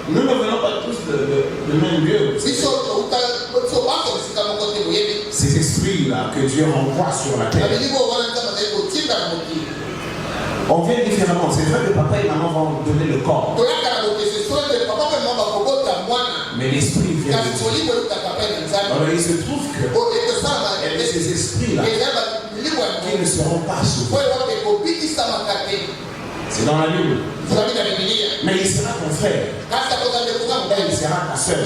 Nous ne venons pas tous de même lieu. Ces esprits-là que Dieu renvoie sur la terre. On vient différemment. C'est vrai que papa et maman vont donner le corps. Mais l'esprit vient de Dieu. Alors il se trouve que il y a ces esprits-là qui ne seront pas sauvés. C'est dans la Bible. Mais il sera ton frère. Elle sera ta soeur.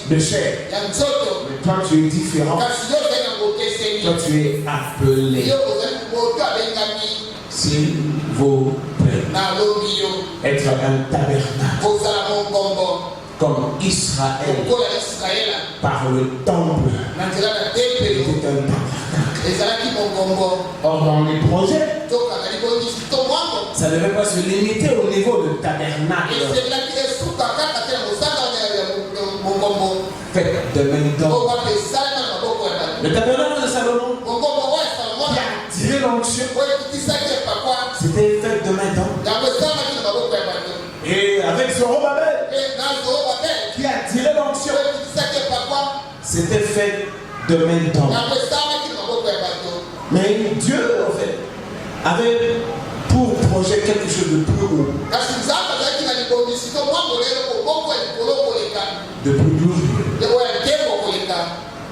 De chair. Mais toi tu es différent. Toi tu es appelé. S'il vous plaît. Être un tabernacle. Comme Israël. Par le temple. Était un tabernacle. Or dans les projets, ça ne devait pas se limiter au niveau de tabernacle. Fait de même temps. Le tabernacle de Salomon qui a tiré l'onction, c'était fait de même temps. Et avec Zorobabel qui a tiré l'onction, c'était fait de même temps. Mais Dieu, en fait, avait pour projet quelque chose de plus haut, de plus glorieux.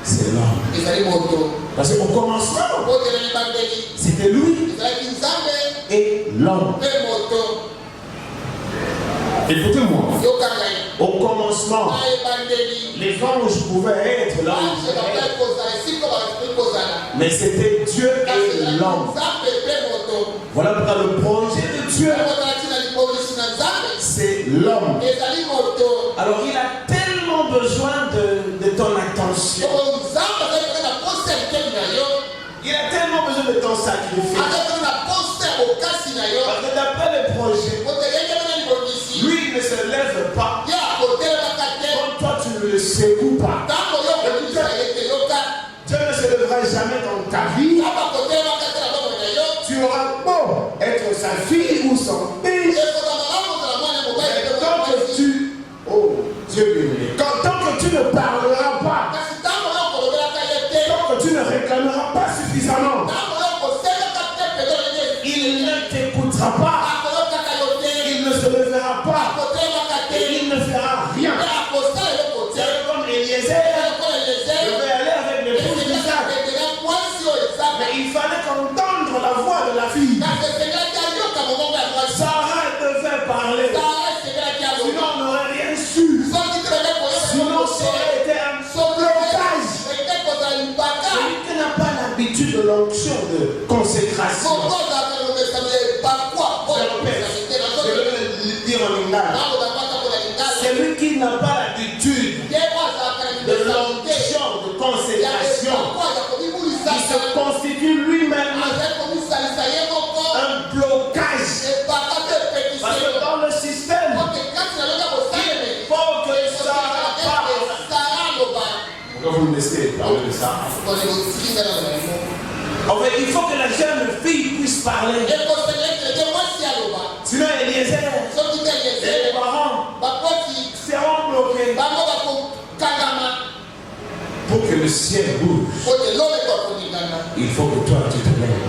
C'est l'homme. Parce qu'au commencement, c'était lui et l'homme. Écoutez-moi. Au commencement, les anges pouvaient être là. Mais c'était Dieu et l'homme. Voilà pourquoi le projet de Dieu, c'est l'homme. Alors il a tellement besoin de ton attention. Il a tellement besoin de ton sacrifice. Parce que d'après le projet, lui ne se lève pas. Comme toi tu ne le secoues pas. Dieu ne se lèvera jamais dans ta vie. Tu auras beau être sa fille ou son fils. Tant que tu... Oh, Dieu béni. Tant que tu ne parleras pas. Tant que tu ne réclameras pas suffisamment. Il ne t'écoutera pas. Il ne se lèvera pas. Et il ne fera rien. C'est comme Eliezer. Mais il fallait entendre la voix de la fille. Sarah devait parler. Sinon on n'aurait rien su. Sinon ça aurait été un blocage. Celui qui n'a pas l'habitude de l'onction de consécration. Je vais le dire en langage. Celui qui n'a pas l'habitude de l'onction de consécration, il se constitue lui-même un blocage. Parce que dans le système, il faut que ça parle. Pourquoi vous me laissez parler de ça? En fait, il faut que la jeune fille puisse parler. Sinon, Eliezer et les parents seront bloqués. Pour que le ciel bouge, il faut que toi tu te lèves.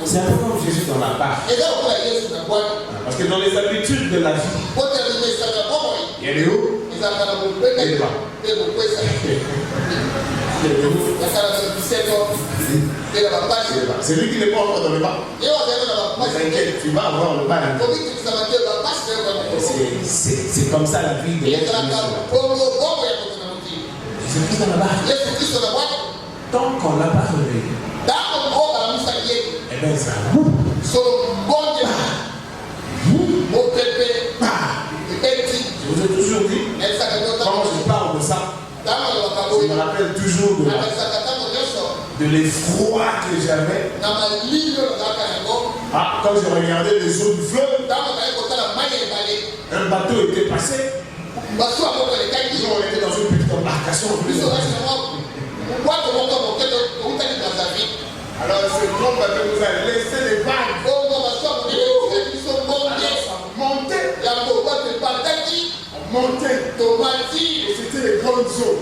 C'est un peu comme Jésus dans la barque. Parce que dans les habitudes de la vie, il y a les hauts et les bas. C'est lui qui n'est pas encore dans le bas. T'inquiète, tu vas avoir le bas. C'est comme ça la vie de l'être humain. Jésus dans la barque. Tant qu'on ne l'a pas réveillé, eh bien ça vous. Je vous ai toujours dit, quand je parle de ça, je me rappelle toujours de l'effroi que j'avais. Quand je regardais les eaux du fleuve, un bateau était passé. Nous, on était dans une petite embarcation. Alors ce grand bateau nous a laissé les vagues. montées. Et c'était les grandes eaux.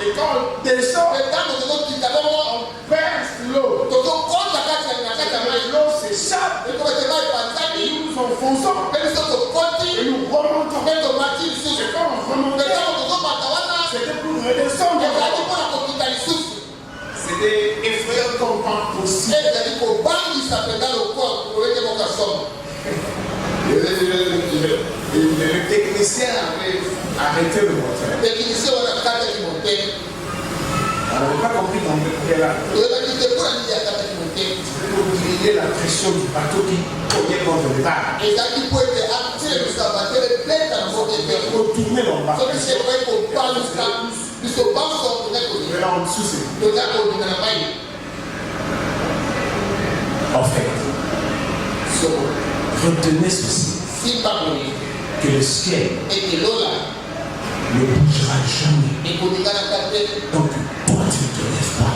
Et quand on descend, on verse l'eau. L'eau s'échappe. Nous nous enfonçons. Et nous remontons. Et quand on remontait, c'était pour redescendre. C'était effrayant comme pas possible. Le technicien avait arrêté le moteur. On n'avait pas compris qu'on était là. Pour griller la pression du bateau qui cognait contre le bar. Pour tourner l'embarcation. Mais là en dessous c'est. En fait, retenez ceci. Que le ciel ne bougera jamais. Donc toi tu ne te lèves pas.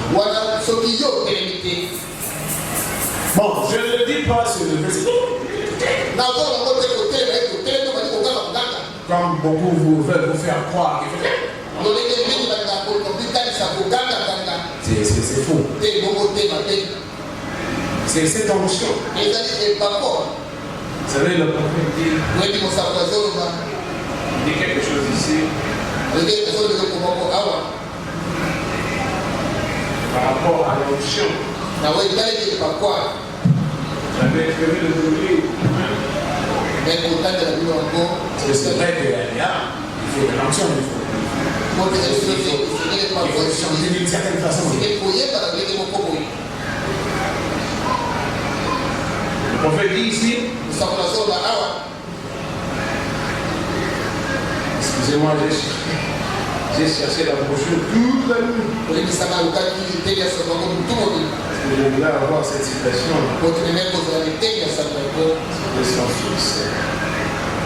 Bon, je ne le dis pas sur le verset. Comme beaucoup veulent vous faire croire qu'il faut. C'est faux. C'est cette onction. Vous savez, le prophète dit quelque chose ici par rapport à l'onction. J'avais prévu de vous lire. Parce que c'est vrai qu'il y a, il faut de l'onction, il faut changer d'une certaine façon. Le prophète dit ici, excusez-moi, j'ai cherché la brochure toute la nuit. Je voulais avoir cette citation.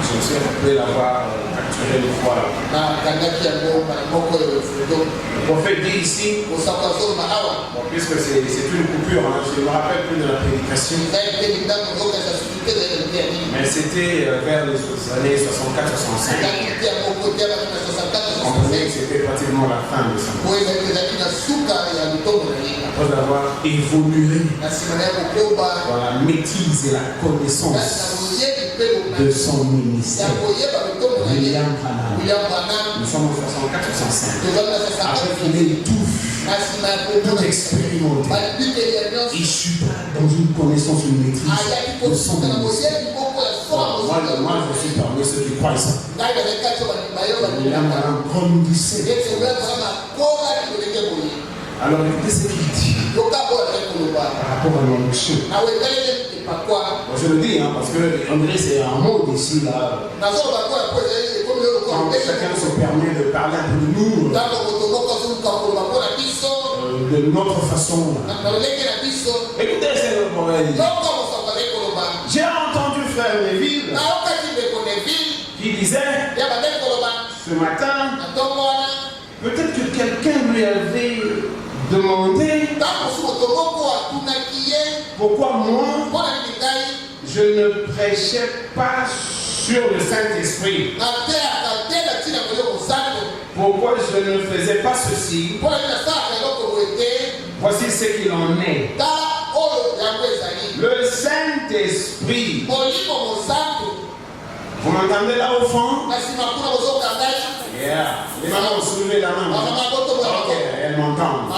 Je me suis rappelé l'avoir capturé une fois. Le prophète dit ici, bon, puisque c'est une coupure, hein, je ne me rappelle plus de la prédication. Mais c'était vers les années 64-65. On comprenait que c'était pratiquement la fin de ça. Après avoir évolué dans la maîtrise et la connaissance de son ministère. William Branham. Nous sommes en 64-65. Après qu'il ait tout expérimenté, il chuta dans une connaissance, une maîtrise de son ministère. Moi, je suis parmi ceux qui croient ça. William Branham grandissait. Alors écoutez ce qu'il dit par rapport à l'onction. Je le dis parce que on dirait c'est un mot d'ici là. Quand chacun se permet de parler un peu de nous, de notre façon. Écoutez, c'est le problème. J'ai entendu frère Neville qui disait ce matin, peut-être que quelqu'un lui avait demandé pourquoi moi je ne prêchais pas sur le Saint-Esprit. Pourquoi je ne faisais pas ceci? Voici ce qu'il en est. Le Saint-Esprit. Vous m'entendez là au fond? Yeah. Les mamans ont soulevé la main. Ok, elles m'entendent.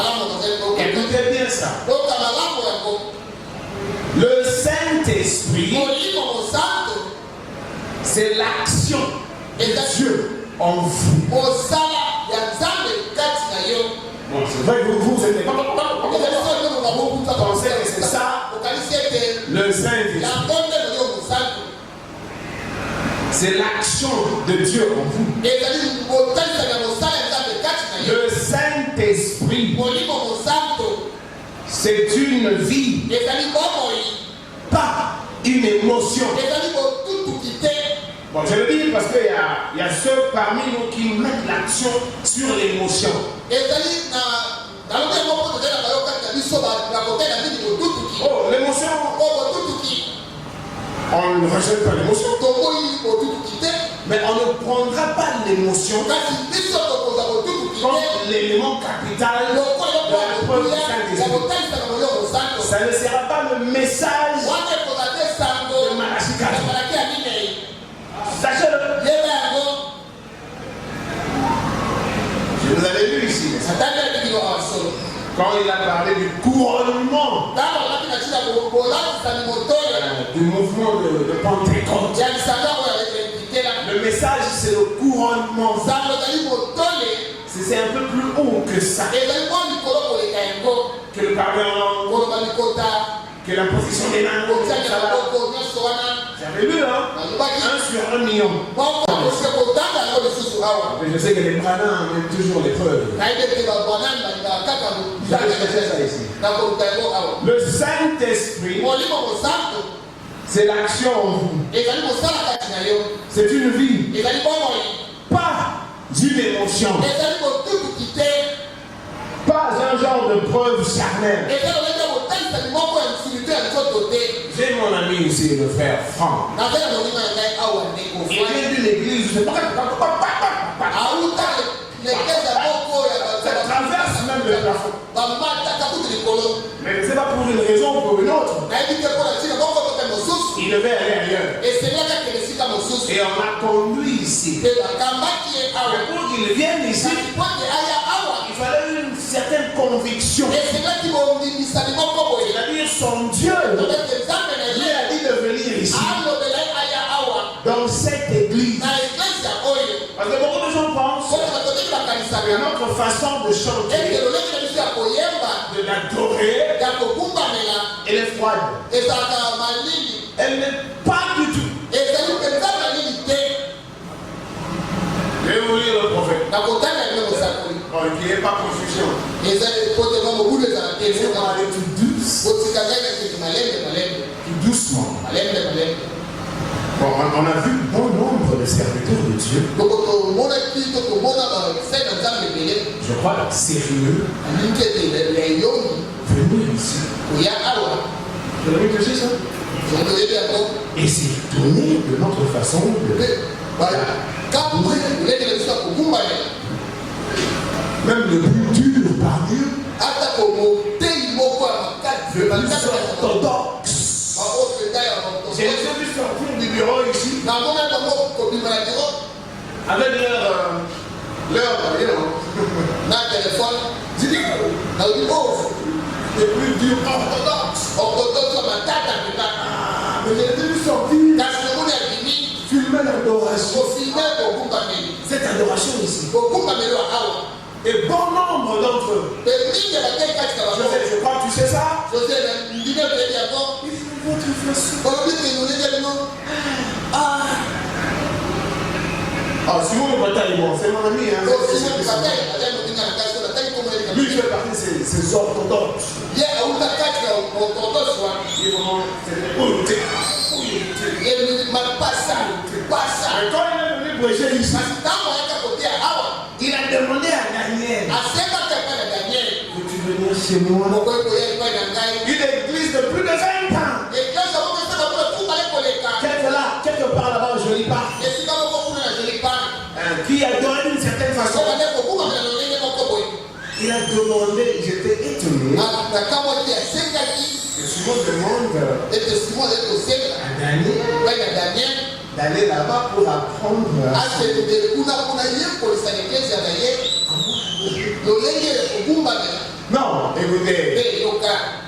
Écoutez bien ça. Le Saint-Esprit, c'est l'action de Dieu en vous. Bon, c'est vrai que vous n'êtes pas pensez que c'est ça. Le Saint-Esprit, c'est l'action de Dieu en vous. Le Saint-Esprit, c'est une vie, pas une émotion. Bon, je le dis parce qu'il y a ceux parmi nous qui mettent l'action sur l'émotion. Oh, l'émotion. On ne rejette pas l'émotion. Mais on ne prendra pas l'émotion comme l'élément capital de la preuve du Saint-Esprit. Ça ne sera pas le message de Malachi 4. Sachez-le. Je vous avais lu ici. Quand il a parlé du couronnement du mouvement de Pentecôte. Le message, c'est le couronnement. C'est un peu plus haut que ça. Que le parler en langue, que la position des mains. J'avais lu, hein? 1 sur 1 million. Je sais que les branins mettent toujours les preuves. Le Saint-Esprit, c'est l'action en vous. C'est une vie. Pas une émotion. Pas un genre de preuve charnelle. J'ai mon ami ici, le frère Franck. Il vient d'une église. Ça traverse même le plafond. Mais c'est pas pour une raison ou pour une autre. Il devait aller ailleurs. Et on l'a conduit ici. Mais pour qu'il vienne ici, il fallait une certaine conviction. C'est-à-dire son Dieu lui a dit de venir ici. Dans cette église. Parce que beaucoup de gens pensent que notre façon de chanter, de l'adorer, elle est froide. Elle n'est pas du tout. Je vais vous lire le prophète. Qu'il n'y ait pas confusion. Il faut aller tout douce. Tout doucement. Bon, on a vu bon nombre de serviteurs de Dieu. Je crois sérieux. Venir ici. Vous avez vu ça? Et c'est donné de notre façon de. Même le plus dur parmi eux, le plus orthodoxe. J'ai vu sortir du bureau ici avec leur téléphone. J'ai dit, le plus dur orthodoxe. Mais j'ai vu sortir filmer l'adoration. Cette adoration ici. Et bon nombre d'entre eux. Je crois que tu sais ça. Votre façon. Simon le bataille, bon, c'est mon ami. Hein, lui, il fait partie de ces orthodoxes. Il est vraiment. Et quand il est venu prêcher ici, il a demandé à Daniel. Veux-tu venir chez moi? Une église de plus de 20 ans. Quelque part là-bas, je lis pas. Qui adore d'une certaine façon. Il a demandé, j'étais étonné. Que Simon demande à Daniel d'aller là-bas pour apprendre. Non, écoutez,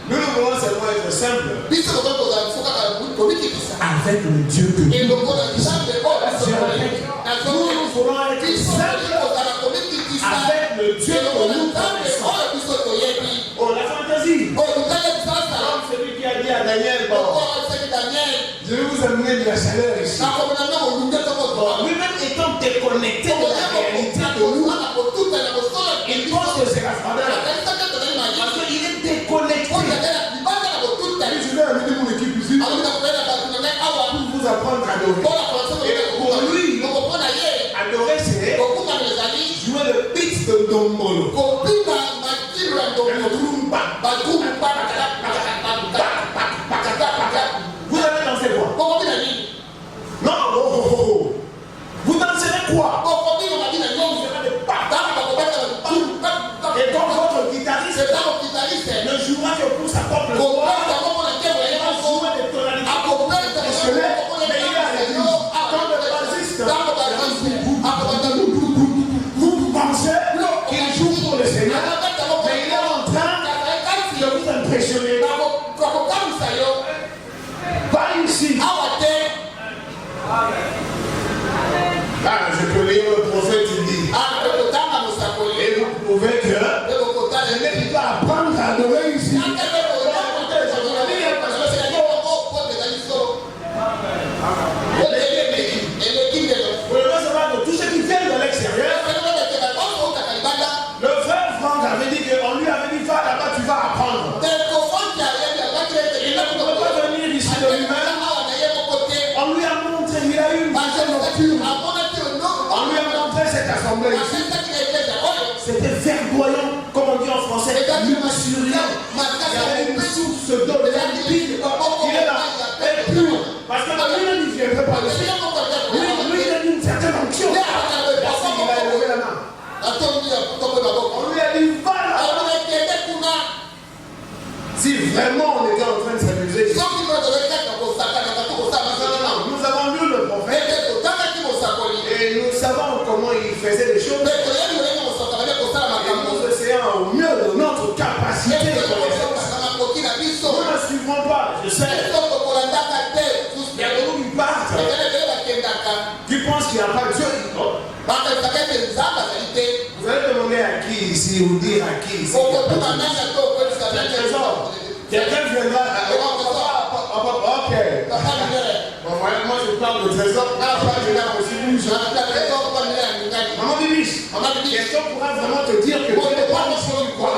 nous voulons seulement être simples. Avec le Dieu que nous voulons être simples. Avec le Dieu que nous connaissons. Oh, la fantaisie. Comme celui qui a dit à Daniel, bon, je vais vous amener de la chaleur ici. Lui-même étant déconnecté de la réalité de nous, il pense que c'est la froideur. Parce qu'il est déconnecté. Je vais amener mon équipe ici pour vous apprendre à adorer. Et pour lui, adorer c'est jouer le beat de Dombolo. Vous allez danser quoi? quoi? Et quand votre guitariste ne jouera que pour sa propre voix, il va jouer des tonalités professionnelles, mais il est à l'église. Quand le bassiste vous pensez qu'il joue pour le Seigneur, mais il est en train de vous impressionner. Pas ici. Je peux lire le prophète, il dit. Et vous prouvez que je n'ai pas apprendre à adorer ici. Vous devez savoir que tous ceux qui viennent de l'extérieur, le frère Franck avait dit qu'on lui avait dit, va là-bas, tu vas apprendre. Il ne peut pas venir ici de lui-même. On lui a montré, il a eu une vision nocturne. On lui a montré cette assemblée ici. C'était verdoyant, comme on dit en français, luxuriant. Il y avait une source d'eau limpide. Il est là, et pur. Parce que lui, il ne viendrait pas ici. Lui, il a une certaine onction. Parce qu'il a levé la main. On lui a dit, va là. Si vraiment on était en train de s'amuser, nous avons lu le prophète et nous savons comment il faisait les choses. Et nous essayons au mieux de notre capacité de connaissance. Nous ne suivrons pas, je sais. Il y a beaucoup qui partent, qui pensent qu'il n'y a pas de Dieu. Vous allez demander à qui ici ou dire à qui ici. Quelqu'un viendra. Ok. Moi je parle de trésor. Maman Bibiche, question pourra vraiment te dire que tu n'es pas ici du quoi.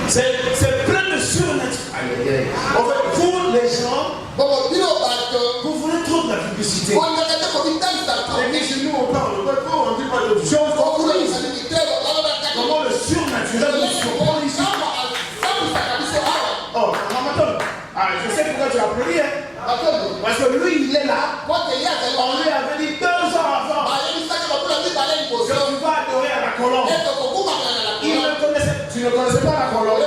C'est plein de surnaturel. En fait, vous les gens, vous voulez trop de la publicité. Et chez nous on parle de quoi, on dit pas de choses. Comment le surnaturel nous surprend ici. Oh, maman, je sais pourquoi tu as applaudi, hein. Parce que lui, il est là. On lui avait dit 2 ans avant que tu vas adorer à la colombe. Tu ne connaissais pas la colombe.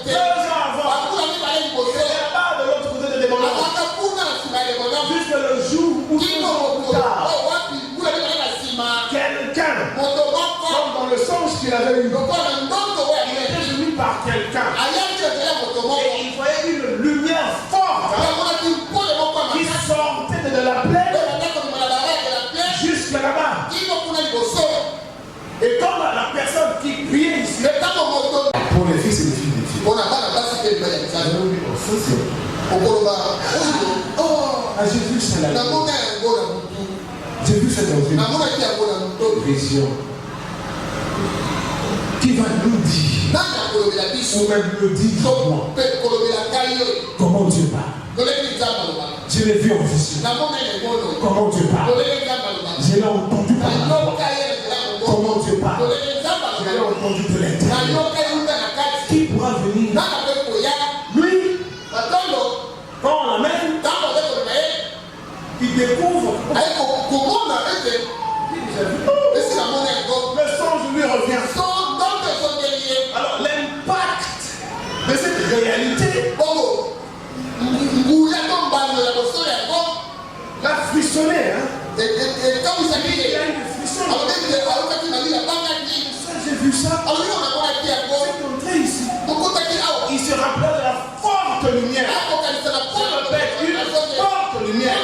2 ans avant. Il était là-bas de l'autre côté de Démon. Jusque le jour où plus tard, quelqu'un, comme dans le songe qu'il avait eu, il était venu par quelqu'un. Et il voyait une lumière forte qui sortait de la plaine jusque là-bas. Et comme la personne qui priait ici, pour les fils et les filles des filles, j'ai vu ça là. J'ai vu cette vision qui va nous dire, ou même le dire comment Dieu parle. Je l'ai vu en vision. Comment Dieu parle. Je l'ai entendu parler. Comment Dieu parle. Je l'ai entendu de l'intérieur. Qui pourra venir? Lui, quand on l'amène, il découvre. Le songe lui revient. Alors l'impact de cette réalité l'a frissonné. Il y a une frisson. J'ai vu ça. C'est entré ici. Il se rappelait de la forte lumière. Une forte lumière.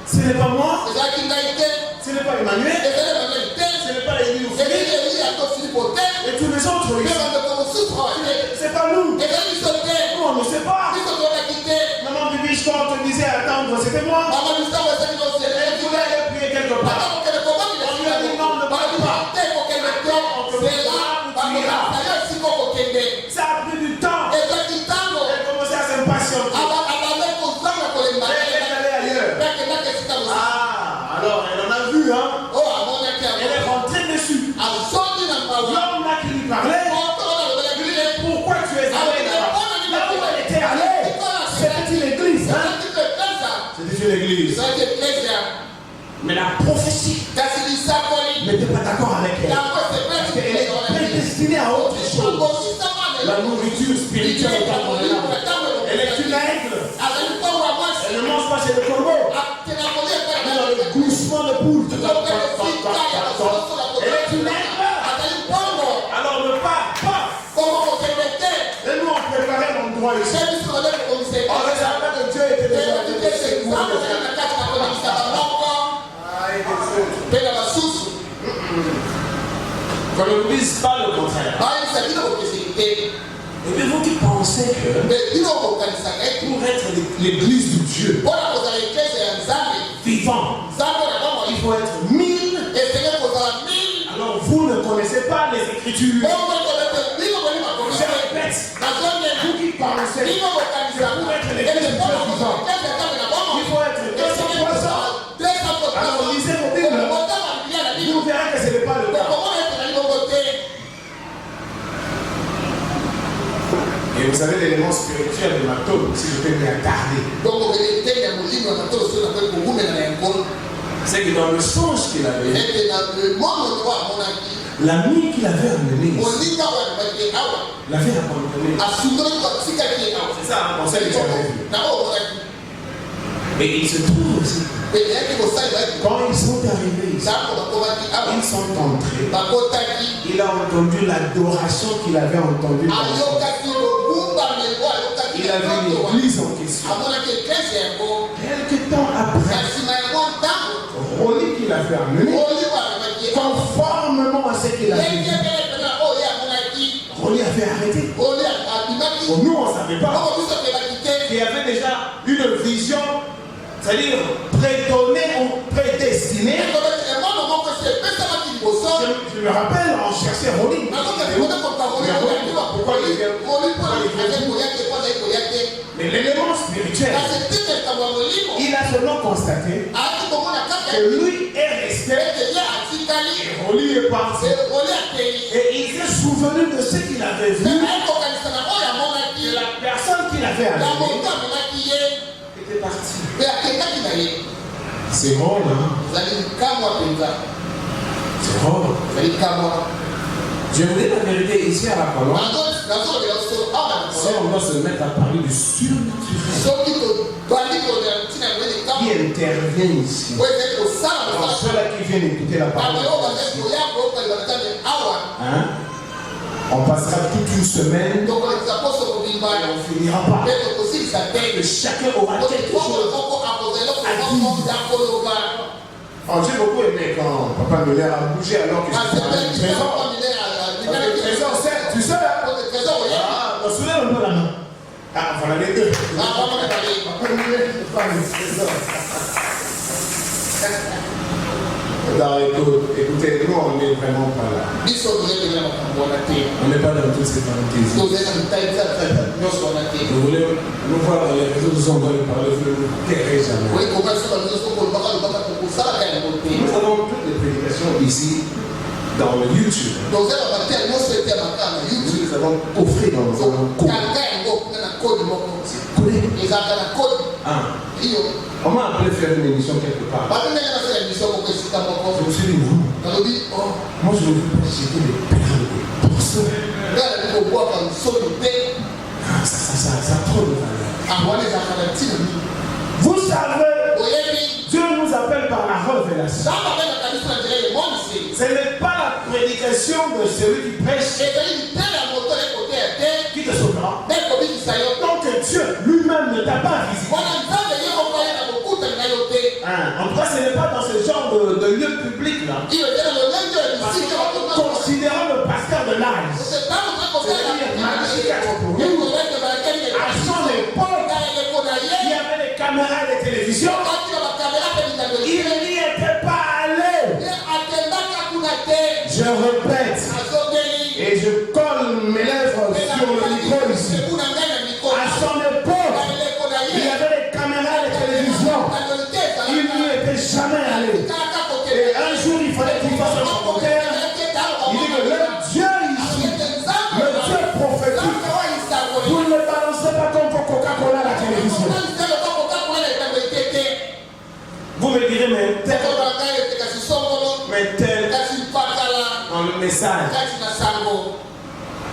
Ce n'est pas moi. Ce n'est pas Emmanuel. Ce n'est pas Élie ou Philippe. Et tous les autres ici. C'est pas nous. Nous on ne sait pas. Maman Bibi, quand on te disait attendre, c'était moi. Elle voulait aller prier quelque part. On lui a dit non, ne parle pas. On te verra où tu iras. Ça a pris du temps. Elle commençait à s'impatienter. Elle est allée ailleurs. Ah, alors elle en a vu, hein. Elle est rentrée dessus. L'homme là qui lui parlait. Pourquoi tu es allé là-bas? Là où elle était allée, c'était une église, hein. une église. Mais la prophétie n'était pas d'accord avec elle. Parce qu'elle est prédestinée à autre chose. La nourriture spirituelle est dans mon âme. Elle est une aigle. Elle ne mange pas chez le corbeau. Elle est dans le gloussement de poule. Elle est une aigle. Alors ne pas. Et nous on préparait l'endroit ici. On ne savait pas que Dieu était déjà dit. Qu'on ne dise pas le contraire. Et puis vous qui pensez que pour être l'église de Dieu vivant, il faut être 1000. Alors vous ne connaissez pas les Écritures. Je répète, vous qui pensez que pour être l'église de Dieu vivant, il faut être 200%. Alors lisez vos Bibles, vous verrez que ce n'est pas le cas. Et vous savez l'élément spirituel de ma tôle, si je peux m'y attarder. C'est que dans le songe qu'il avait, l'ami qu'il avait amené, l'avait abandonné. C'est ça, on sait que tu avais vu. Et il se trouve aussi, quand ils sont arrivés ici, ils sont entrés, il a entendu l'adoration qu'il avait entendue. Il a vu l'église en question. Quelque temps après, Rolly qui l'avait amené, conformément à ce qu'il avait dit, Rolly avait arrêté. Nous, on ne savait pas qu'il y avait déjà une vision, c'est-à-dire prédonnée ou prédestinée. Je me rappelle, on cherchait Rolly. Pourquoi il vient? Mais l'élément spirituel, il a seulement constaté que lui est resté et Rolly est parti. Et il s'est souvenu de ce qu'il avait vu. Que la personne qu'il avait amenée était partie. C'est rare, hein? C'est rare. Je vous dis la vérité ici à la parole. Si on doit se mettre à parler du surnaturel qui intervient ici, alors ceux-là qui viennent écouter la parole, hein? On passera toute une semaine et on finira pas. Et chacun aura quelque chose à dire. Oh, j'ai beaucoup aimé quand Papa Miller a bougé alors que je parlais du trésor. Trésor, tu sais, on soulève un peu la main. Ah, voilà les deux. Papa Miller, pas le trésor. Non, écoutez, nous on n'est vraiment pas là. On n'est pas dans toutes ces fantaisies. Vous voulez nous voir dans les réseaux sociaux, on va nous parler, vous ne nous verrez jamais. Nous avons toutes les prédications ici dans le YouTube. Nous les avons offert dans on m'a appelé faire une émission quelque part. Je me suis dit non. Moi je ne veux pas jeter des perles de personne. Ça a trop de valeur. Vous savez, Dieu nous appelle par la révélation. Ce n'est pas la prédication de celui qui prêche qui te sauvera. Tant que Dieu lui-même ne t'a pas visité. En tout cas, ce n'est pas dans ce genre de lieu public là. Parce que considérant le pasteur de l'âge, c'est-à-dire magique pour nous, à son époque, il y avait des caméras et des télévisions. Il n'y était pas allé. Je répète, et je colle mes lèvres sur le micro ici. À son époque, il y avait des caméras et des télévisions. Il n'y était jamais allé. Et un jour, il fallait qu'il fasse un commentaire. Il dit que le Dieu ici, le Dieu prophétique, vous ne le balancez pas comme pour Coca-Cola à la télévision. peut dire, mais tel dans le message.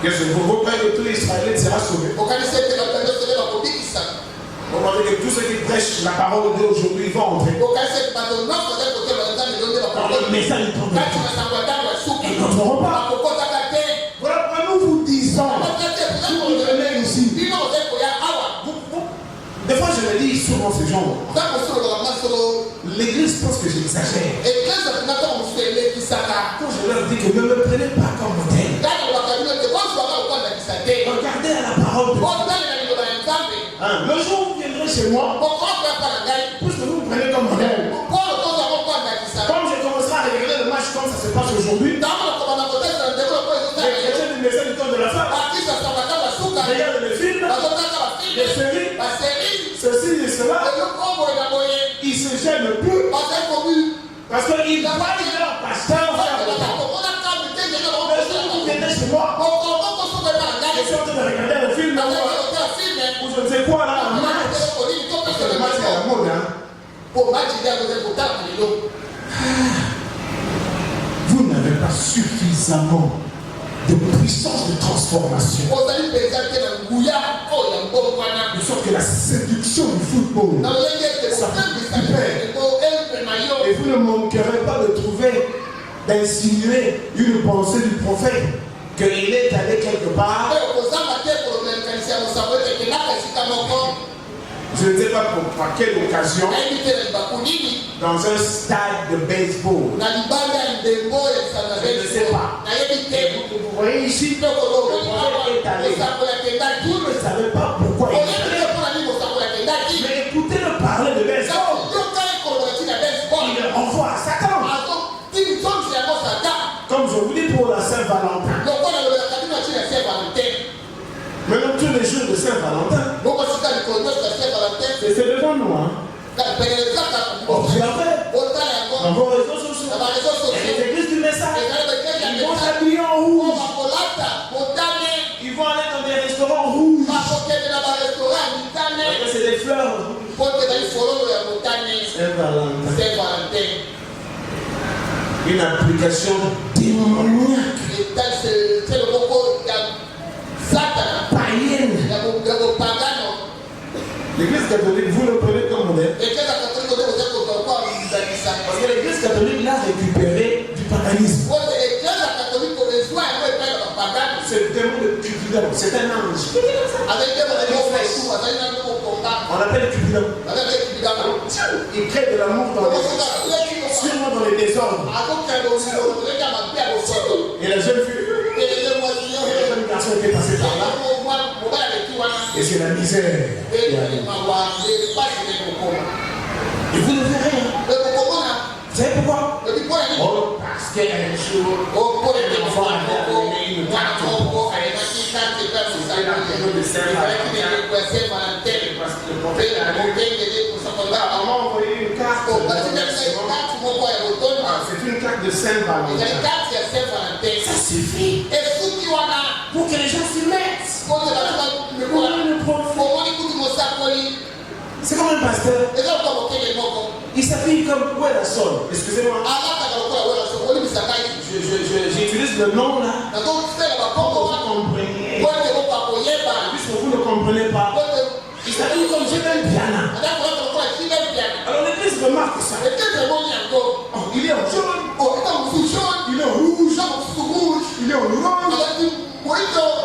Que je vous vois que tout Israël sera sauvé. On va dire que tous ceux qui prêchent la parole de Dieu aujourd'hui vont entrer. Dans le message du prophète. Ils n'entreront pas. Voilà pourquoi nous vous disons, si vous venez ici, des fois je me dis souvent ces gens, l'église pense que j'exagère. Quand je leur dis que ne me prenez pas comme modèle, regardez à la parole de Dieu. Le jour où vous viendrez chez moi, puisque vous me prenez comme modèle, comme je commencerai à regarder le match comme ça se passe aujourd'hui, les chrétiens du message du temps de la femme regardent les films, les séries, ceci et cela, ils se gênent plus parce qu'ils voient leur pasteur faire le temps. Le jour où vous venez chez moi, je suis en train de regarder le film ou je ne sais quoi là, un match. Parce que le match est à la mode, hein. Vous n'avez pas suffisamment de puissance de transformation. De sorte que la séduction du football, ça et vous ne manquerez pas de trouver, d'insinuer une pensée du prophète qu'il est allé quelque part. Je ne sais pas par quelle occasion, dans un stade de baseball. Je ne sais pas. Vous voyez ici, le prophète est allé. Vous ne savez pas pourquoi il est allé. Mais écoutez-le parler de baseball. Il le renvoie à Satan. Comme je vous dis pour la Saint-Valentin. Maintenant, tous les jours de Saint-Valentin, c'est devant nous. Hein? Observez dans vos réseaux sociaux. Les églises du message, ils vont s'habiller en rouge. Ils vont aller dans des restaurants rouges. C'est des fleurs. Saint-Valentin. Une application démoniaque. Païenne. L'église catholique, vous le prenez comme modèle. Parce que l'église catholique l'a récupéré du paganisme. C'est le démon de Cupidon. C'est un ange. On l'appelle Cupidon. Il crée de l'amour dans les sûrement dans les désordres. Et la jeune fille, et le jeune garçon était passé par là. Et c'est la misère. Et vous ne verrez rien. Vous savez pourquoi? Oh, parce qu'un jour, l'enfant avait amené une carte au prophète. C'était la période de Saint-Valentin. Parce que le prophète a on m'a envoyé une carte. C'est une carte de Saint-Valentin. Ça suffit. Pour que les gens s'y mettent. C'est comme un pasteur. Il s'habille comme où est la somme. Excusez-moi. J'utilise le nom là. Pour que vous compreniez. Puisque vous ne comprenez pas. Il s'habille comme j'ai un piano. Alors l'église remarque ça. Oh, il est en jaune. Il est en rouge. Il est en orange.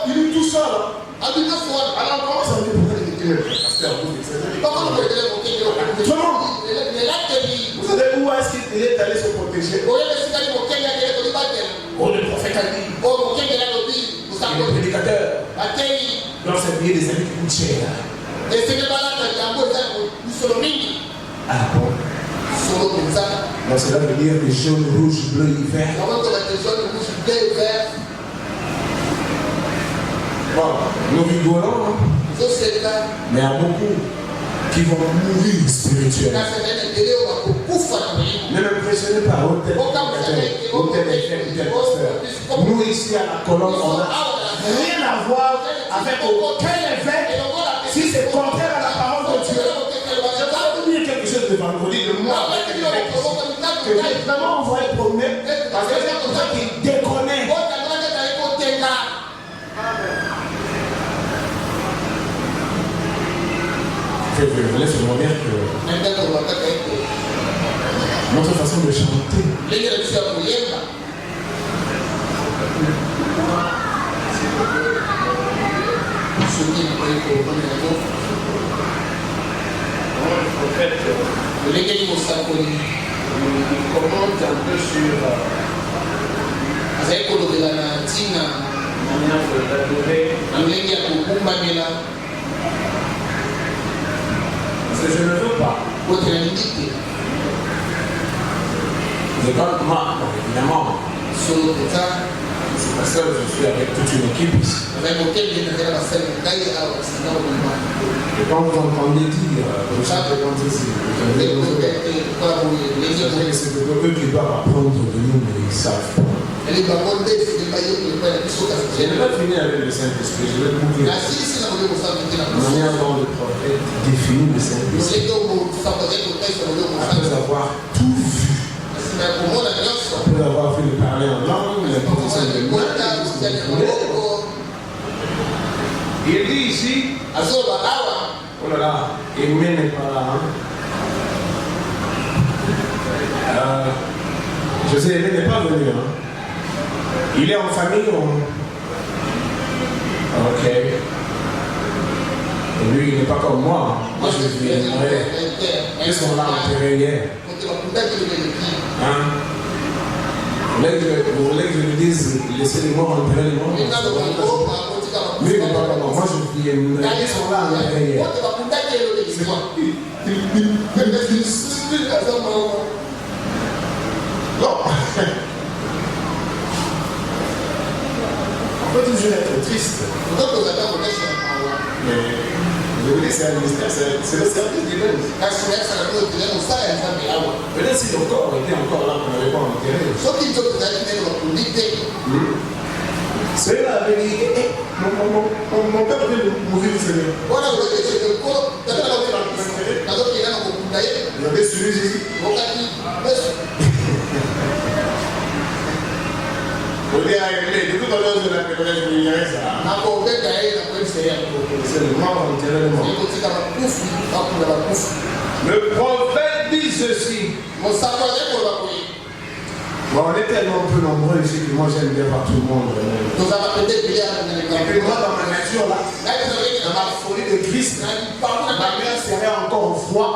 Il est tout seul. Alors comment ça veut dire pourquoi il est pasteur? Vous savez où est-ce qu'il est allé se protéger? Oh, le prophète a dit. Le prédicateur. Dans cette vie des amis qui coûtent cher. Ah bon? Donc cela veut dire que jaune, rouge, bleu, vert. Bon, nous rigolons, hein? Mais il y a beaucoup qui vont mourir spirituellement. Ne m'impressionnez pas, hôtel pasteur. Nous ici à la colonne, on n'a rien à voir avec aucun évêque si c'est contraire à la parole de Dieu. Je vais vous dire quelque chose de vendredi, de moi avec l'évêque vraiment on va être promener parce que c'est comme ça qu'il déconne. Je voulais seulement dire que notre façon de chanter il commente un peu sur parce que je ne veux pas. Évidemment, c'est parce que je suis avec toute une équipe ici. Et quand vous entendez dire, c'est eux qui doivent apprendre de nous, mais ils savent pas. Je n'ai pas fini avec le Saint-Esprit, je vais vous dire. La manière dont le prophète définit le Saint-Esprit, après avoir tout vu, après avoir fait le parler en langue, la position de main, il dit ici, oh là là, Aimé n'est pas là. Je sais, Aimé n'est pas venu. Il est en famille. Ok. Et lui, il n'est pas comme moi. Moi, je viendrai. Qu'est-ce qu'on l'a enterré hier? Vous voulez que je lui dise, laissez les morts enterrer les morts? Lui, il n'est pas comme moi. Moi, je viendrai. Qu'est-ce qu'on l'a enterré hier? C'est quoi? Non. On peut toujours être triste. Mais je vous dis, c'est un mystère, c'est le service divin. Peut-être si le corps était encore là, on n'avait pas enterré. C'est la vérité. Mon père vient de mourir, Seigneur. Vous avez suivi Jésus. Vous dites à Aimé, de toute façon, je l'appellerai, je lui dirai ça. C'est le mort enterré le mort. Le prophète dit ceci. Bon, on est tellement peu nombreux ici que moi j'aime bien voir tout le monde. Et puis moi dans ma nature là, dans ma folie de Christ, ma mère serait encore froid.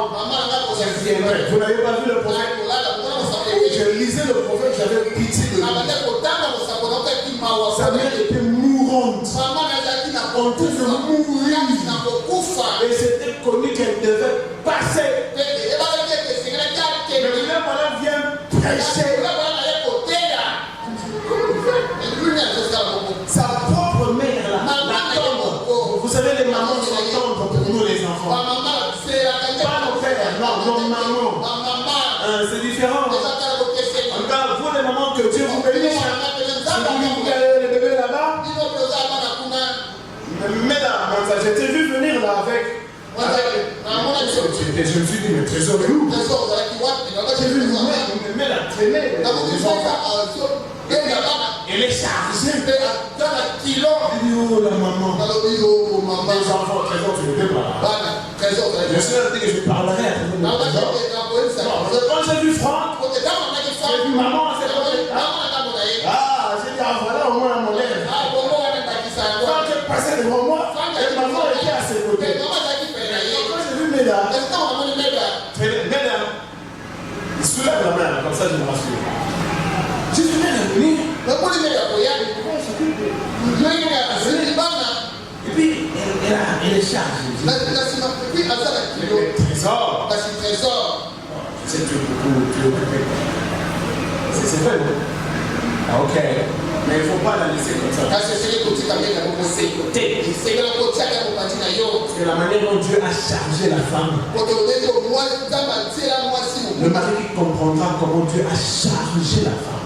Je viendrai. Vous n'avez pas vu le prophète? Je lisais le prophète, j'avais pitié de lui. Sa mère était mourante. En train de mourir. Et c'était connu qu'elle devait passer. Mais même madame vient prêcher. Sa propre mère l'attend. Vous savez, les mamans sont tendres pour nous les enfants. Pas nos pères, non, nos mamans. C'est différent. En tout cas, vous les mamans, que Dieu vous bénisse. Vous regardez les bébés là-bas. Mais là, je t'ai vu venir là avec. Je me suis dit, mais trésor est où? J'ai vu une mère la traîner. Elle est chargée. Il dit, oh la maman. Les enfants, trésor, tu n'étais pas là. Je suis dit que je parlerai à trésor. Quand j'ai vu Franck, j'ai vu maman, c'est ah, j'ai dit, ah voilà au moins mon lèvre. Franck est passé devant moi et maman était à ses côtés. Quand j'ai vu Méda, il soulève la main, comme ça je me rassure. J'ai dit, Méda, venir. Et puis, elle est chargée. Trésor. Tu sais, tu es beaucoup occupé. C'est vrai, non? Ah, ok. Mais il ne faut pas la laisser comme ça. Parce que la manière dont Dieu a chargé la femme, le mari qui comprendra comment Dieu a chargé la femme,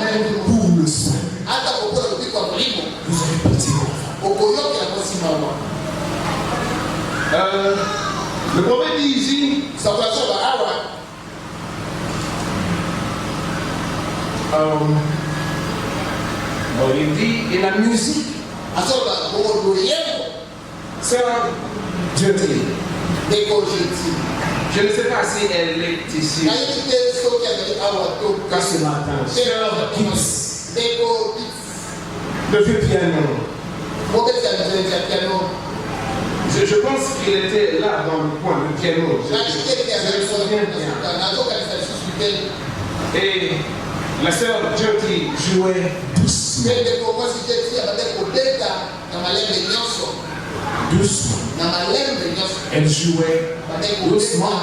même pour le sein, vous avez pitié de la femme. Le prophète dit ici, il dit, et la musique, c'est un Dieu dit. Je ne sais pas si elle est ici. Quand ce matin, Sœur Gibbs, le vieux piano. Je pense qu'il était là dans le coin, le piano. Je me souviens bien. Et la sœur Jyoti jouait doucement. Doucement. Elle jouait doucement.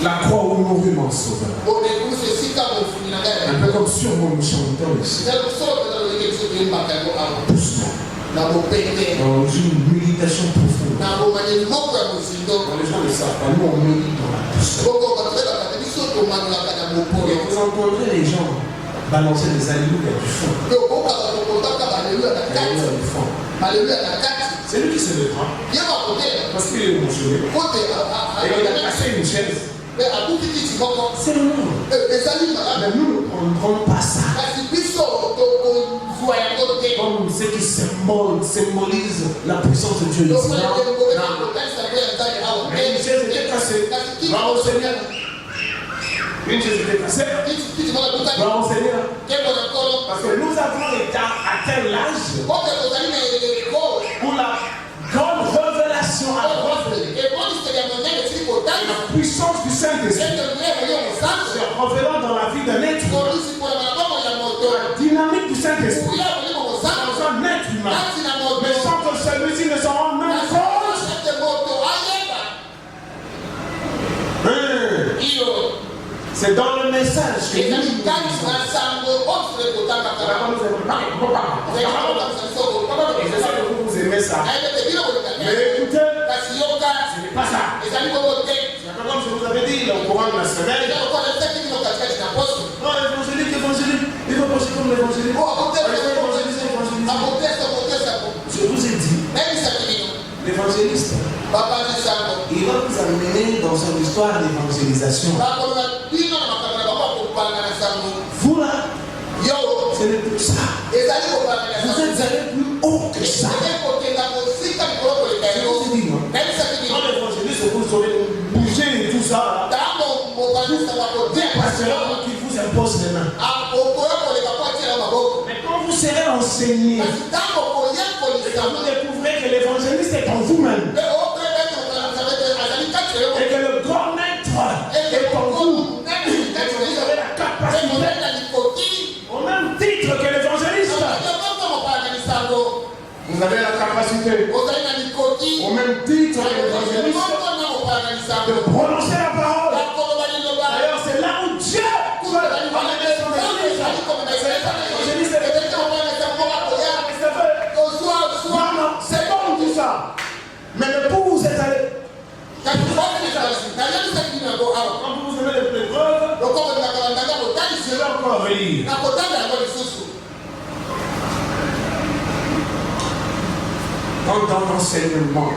La croix au mouvement sauveur. Un peu comme sur mon chanteur ici. Doucement. Dans une méditation profonde. Quand les gens ne savent pas, nous on médite dans la douceur. Et vous entendrez les gens balancer des alléluia du fond. Alléluia du fond. C'est lui qui se lèvera. Parce qu'il est émotionné. Et il a cassé une chaise. C'est le monde. Mais nous ne prendrons pas ça. Comme ce qui symbolise la puissance de Dieu ici. Mais une chaise était cassée. Bravo Seigneur. Une chaise était cassée. Bravo Seigneur. Parce que nous avons atteint l'âge où la grande révélation la puissance du Saint-Esprit se révélant dans la vie d'un être humain. La dynamique du Saint-Esprit dans un être humain. Mais sans que celui-ci ne s'en rende même compte. C'est dans le message que vous aimez ça. Mais écoutez, ce n'est pas ça. Comme je vous avais dit au courant de la semaine. Non, l'évangélique, il faut penser comme l'évangélique. Je vous ai dit, l'évangéliste, il va vous amener dans une histoire d'évangélisation. Vous là, ce n'est plus ça. Vous êtes allé plus haut que ça. Quand l'évangéliste, vous saurez bouger et tout ça, c'est là qu'il vous impose les mains. Mais quand vous serez enseigné, vous découvrez que l'évangéliste est en vous-même. Et que le grand maître est en vous. Et que vous avez la capacité, au même titre que l'évangéliste. Vous avez la capacité, au même titre que l'évangéliste, de prononcer la parole. D'ailleurs, c'est là où Dieu peut amener son église. L'évangéliste est c'est bon tout ça. Mais le pour vous êtes allé. Quand vous avez les preuves, je vais encore relire. Dans l'enseignement,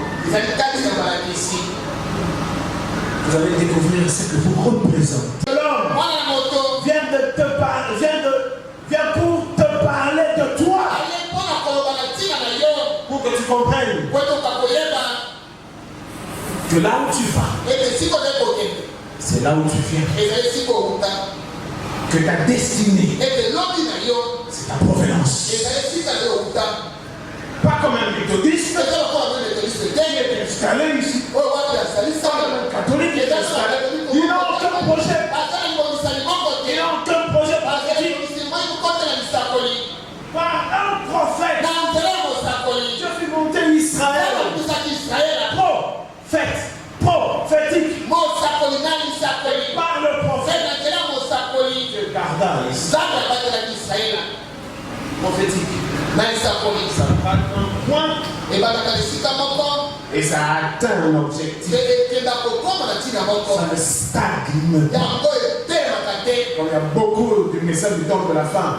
vous allez découvrir ce que vous représentez. L'homme vient pour te parler de toi. Pour que tu comprennes que là où tu vas, c'est là où tu viens. Que ta destinée, c'est ta provenance. Pas comme un méthodiste qui est installé ici, comme un catholique qui est installé. Il n'a aucun projet. Il n'a aucun projet politique. Par un prophète, je suis monté en Israël. Prophétique. Par le prophète, je garda Israël. Prophétique. Ça va un point et ça atteint un objectif. Ça ne stagne pas. Comme il y a beaucoup de messages du temps de la fin,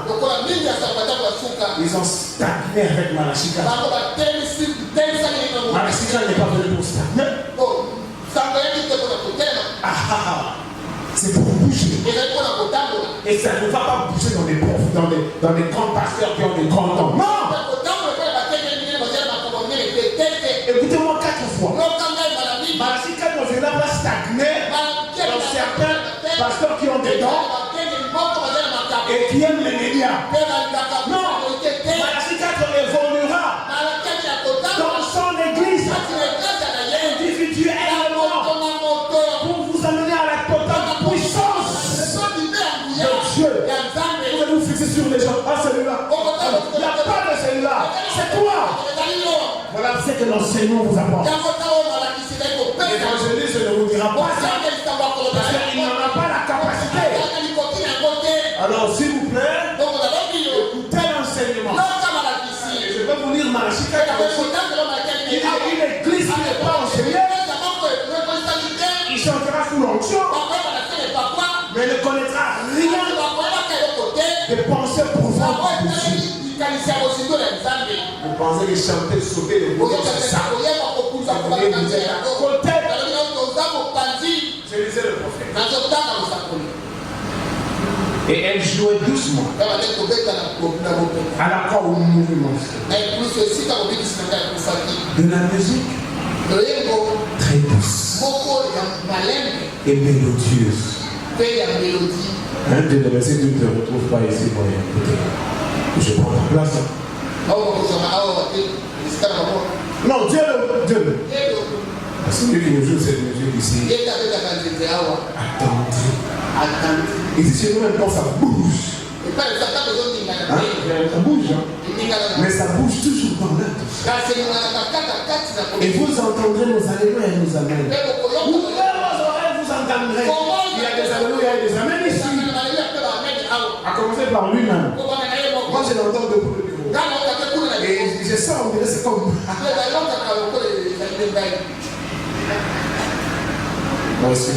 ils ont stagné avec Malachika. Malachika n'est pas venu pour stagner. C'est pour bouger. Et ça ne va pas bouger dans des profs, dans des grands pasteurs qui ont des grands noms. Non! Écoutez-moi 4 fois. Malachi 4 va stagner dans certains pasteurs qui ont des dons et qui aiment les médias. Non! Malachi 4 évoluera dans son église individuellement pour vous amener à la totale puissance de Dieu. Vous allez vous fixer sur les gens. Ah, celui-là. Il n'y a pas de celui-là. C'est toi. Voilà ce que l'enseignement vous apporte. L'évangéliste ne vous dira pas ça. Parce qu'il n'en a pas la capacité. Alors, s'il vous plaît, écoutez l'enseignement. Je vais vous lire Malachi 4. Une église qui n'est pas enseignée, il chantera sous l'onction, mais ne connaîtra rien des pensées profondes de Dieu. Vous pensez que chanter, sauter les mots, c'est ça. Je lisais le prophète. Et elle jouait doucement. À la fois au mouvement. De la musique très douce et mélodieuse. Un des versets que tu ne te retrouves pas ici. Je prends ta place. Non, Dieu. Celui qui nous joue cette musique ici. Attendez. Et si chez nous maintenant ça bouge. Hein? Ça bouge, hein? Mais ça bouge toujours dans l'autre. Et vous entendrez nos alléluia et nos amens. Ouvrir vos oreilles, vous entendrez. Il y a des alléluia et des amens ici. À commencer par lui-même. Moi je l'entends depuis le bureau. Et je sens, on dirait c'est comme. Moi aussi.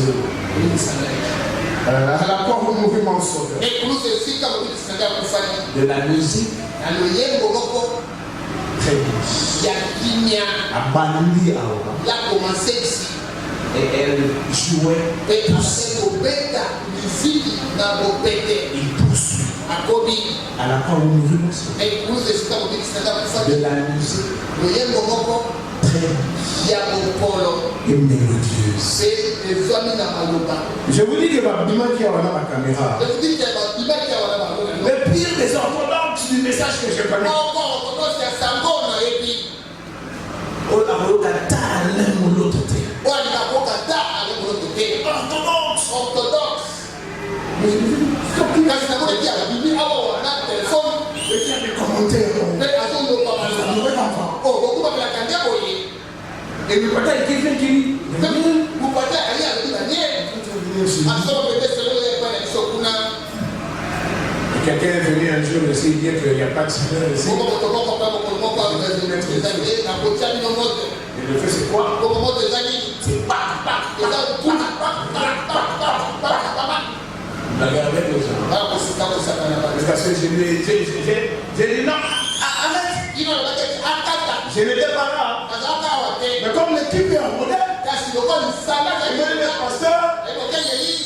Rapport au mouvement sauveur. De la musique très douce. Abandonnée à et elle jouait douce. Il poursuit. À la fois au mouvement sauveur. De la musique très et mélodieuse. Je vous dis que Babima qui a la caméra. Le pire des orthodoxes du message que je connais. Orthodoxe. Des commentaires. Et le papa est quelqu'un qui dit quelqu'un est venu un jour essayer de dire qu'il n'y a pas de salaire ici. Et le fait c'est quoi? C'est pas. La garde avec les gens. Parce que j'ai dit non, arrête. Je n'étais pas là. Mais comme l'équipe est en modèle, le pasteur,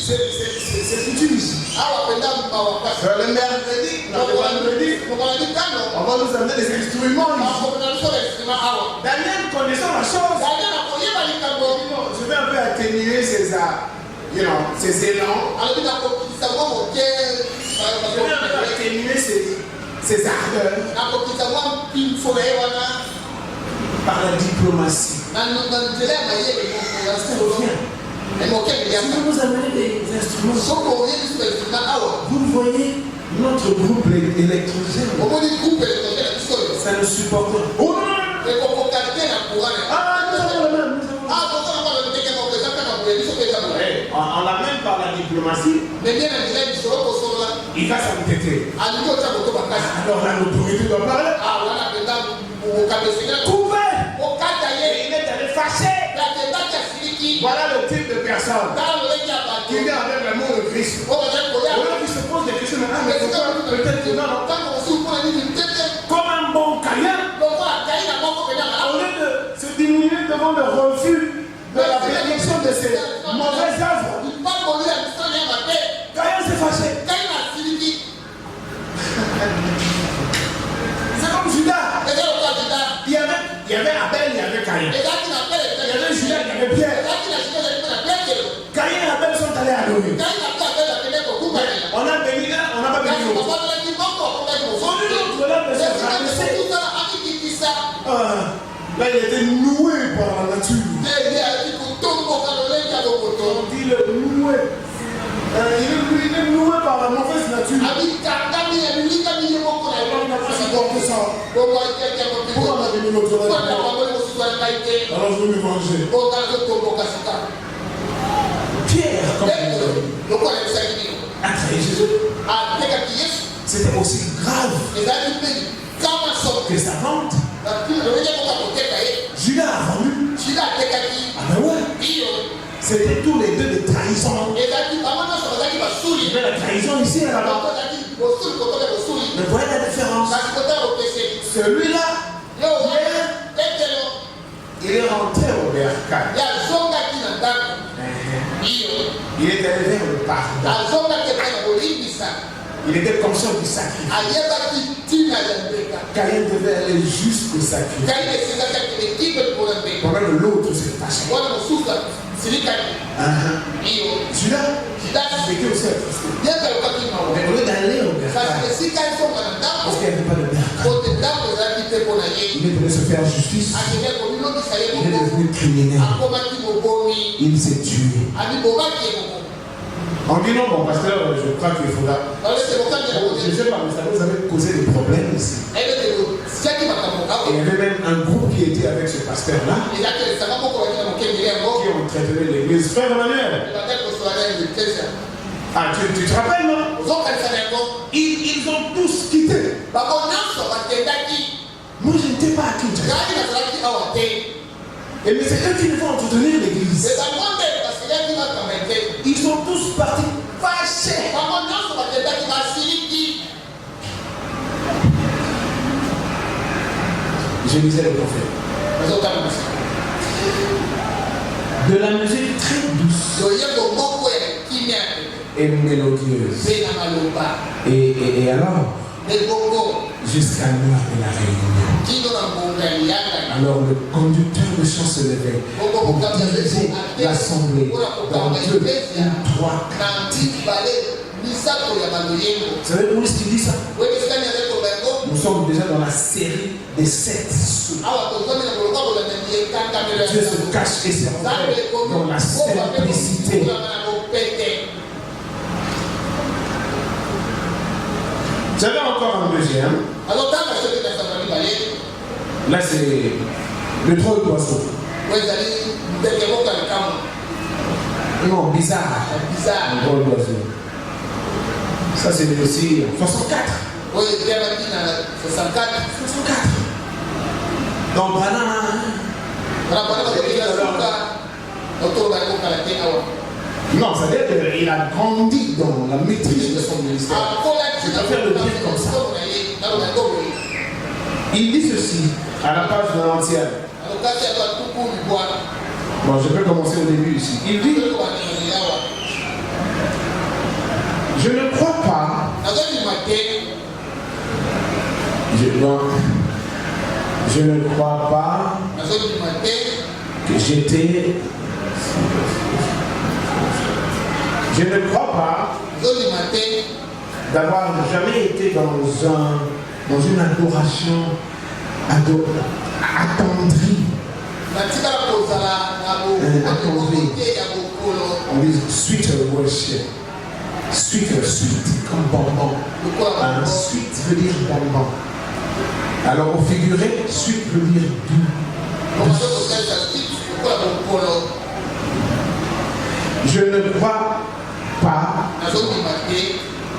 c'est foutu ici. Le mercredi, on va nous amener des instruments ici. Daniel connaissant la chose, je vais un peu atténuer ces élans. Je vais un peu atténuer ces ardeurs par la diplomatie. Si vous nous amenez des instruments, vous voyez notre groupe électrogène. Ça ne supporte pas. On l'amène par la diplomatie. Il va s'entêter. Alors là, l'autorité doit parler. Couvert. Il est allé fâché. Voilà le type de personne qui vient avec l'amour de Christ. Voilà qui se pose des questions maintenant, mais peut-être que non. Comme un bon caïen, au lieu de se diminuer devant le refus de la bénédiction de ses mauvaises œuvres, Caïn s'est fâché. Là, il était noué par la nature. On dit le noué. Il est noué par la mauvaise nature. On n'a pas supporté ça. Pourquoi on a donné notre oreille? Alors je vais me venger. Pierre, comme a trahi Jésus. C'était aussi grave que sa vente. Judas a vendu. Ah ben ouais. C'était tous les deux des trahisons. Mais la trahison ici et là-bas. Mais voyez la différence. Celui-là, il est rentré au bercail. Il est allé vers le pardon. Il était conscient du sacrifice. Caïn devait aller jusqu'au sacrifice. Pendant que l'autre s'est fâché. Judas était aussi attristé. Mais au lieu d'aller au bercail, parce qu'il n'y avait pas de bercail, il est venu se faire justice. Il est devenu criminel. Il s'est tué. On dit non, bon pasteur, je crois qu'il faudra. Je ne sais pas, mais vous avez causé des problèmes ici. Et il y avait même un groupe qui était avec ce pasteur-là, qui ont traité l'église. Frère Emmanuel. Ah, tu te rappelles, non? Ils ont tous quitté. Moi, je n'étais pas à Kinshasa. Et mais c'est eux qui vont entretenir l'église. Ils sont tous partis fâchés. Je lisais le prophète. De la musique très douce et mélodieuse. Et alors, jusqu'à l'heure de la réunion. Alors le conducteur de chant se levait pour diriger l'assemblée dans 2 ou 3 cantiques. Vous savez où est-ce qu'il dit ça? Nous sommes déjà dans la série des 7 sous. Dieu se cache et se révèle dans la simplicité. J'avais encore un deuxième. Là, c'est le troll d'oiseau. Non, bizarre. Le troll d'oiseau. Ça, c'est aussi 64. Oui, 64. Donc, non, ça veut dire qu'il a grandi dans la maîtrise de son ministère. Je préfère le dire comme ça. Il dit ceci à la page de l'entière. Bon, je vais commencer au début ici. Il dit: je ne crois pas. Je ne crois pas que j'étais. Je ne crois pas d'avoir jamais été dans une adoration attendrie. On dit sweet worship. Sweet, comme bonbon. Sweet veut dire bonbon. Alors au figuré, sweet veut dire doux. Je ne crois pas.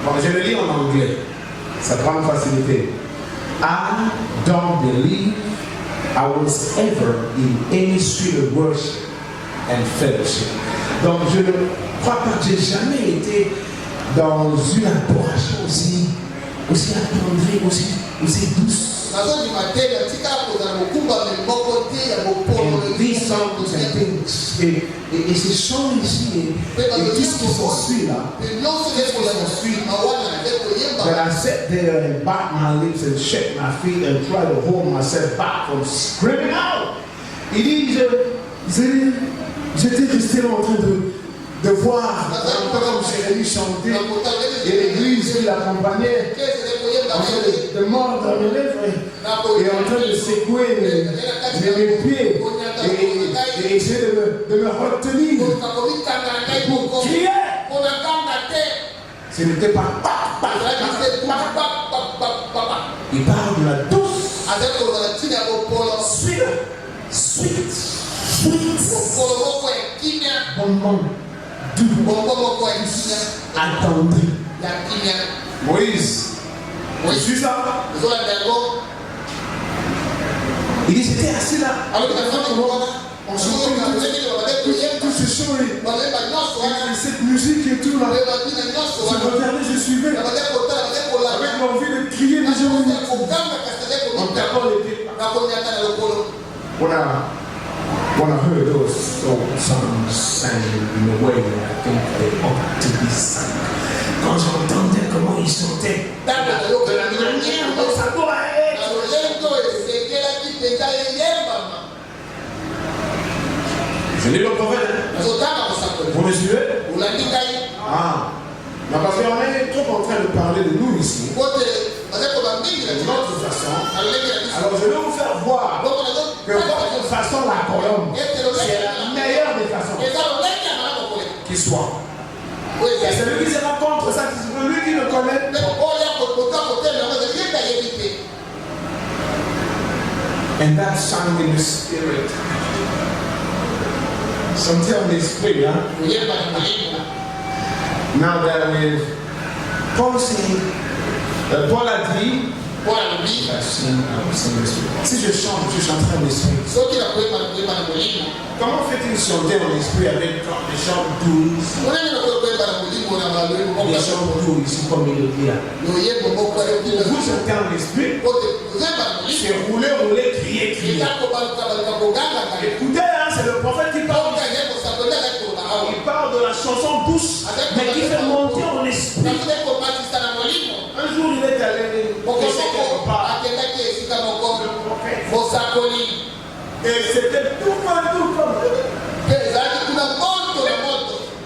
Bon, je le lis en anglais. Ça prend une facilité. I don't believe I was ever in any sweet worship and fellowship. Donc je ne crois pas que j'ai jamais été dans une adoration aussi attendrie, aussi douce. Et ces chants ici, et tout ce qui s'ensuit là, when I sat there and bite my lips and shake my feet and try to hold myself back from screaming out. Il dit, j'étais resté en train de voir comme Jérémie chantait et l'église qui l'accompagnait en train de mordre mes lèvres et en train de secouer mes pieds et essayer de me retenir pour crier. Ce n'était pas il parle de la douce sweet bonbon doux attendri. Moïse, je suis ça. Il dit j'étais assis là. On chantait tous ces chants et cette musique et tout là. Je regardais, je suivais avec l'envie de crier mais je me on tapant les pieds. When I heard those songs sang in a way that I think they ought to be sung. Quand j'entendais comment ils chantaient, de la manière dont ça doit être. Je lis le prophète. Vous me suivez? Ah. Mais parce qu'on est trop en train de parler de nous ici. De notre façon. Alors je vais vous faire voir que votre façon, la colombe, c'est la meilleure des façons qui soit. Et c'est lui qui se rencontre, ça, c'est lui qui le connaît. And that sang in the spirit. Something in the spirit, huh? Now that with Paul saying, Paul a dit, si je chante, je chanterai en esprit. Comment fait-il chanter en esprit avec des chants doux? Des chants doux ici comme il le dit là. Vous chantez en esprit, c'est rouler, crier. Écoutez, hein, c'est le prophète qui parle. Il parle de la chanson douce, mais qui fait monter en esprit. Un jour, il est allé quelque part. Et c'était tout comme.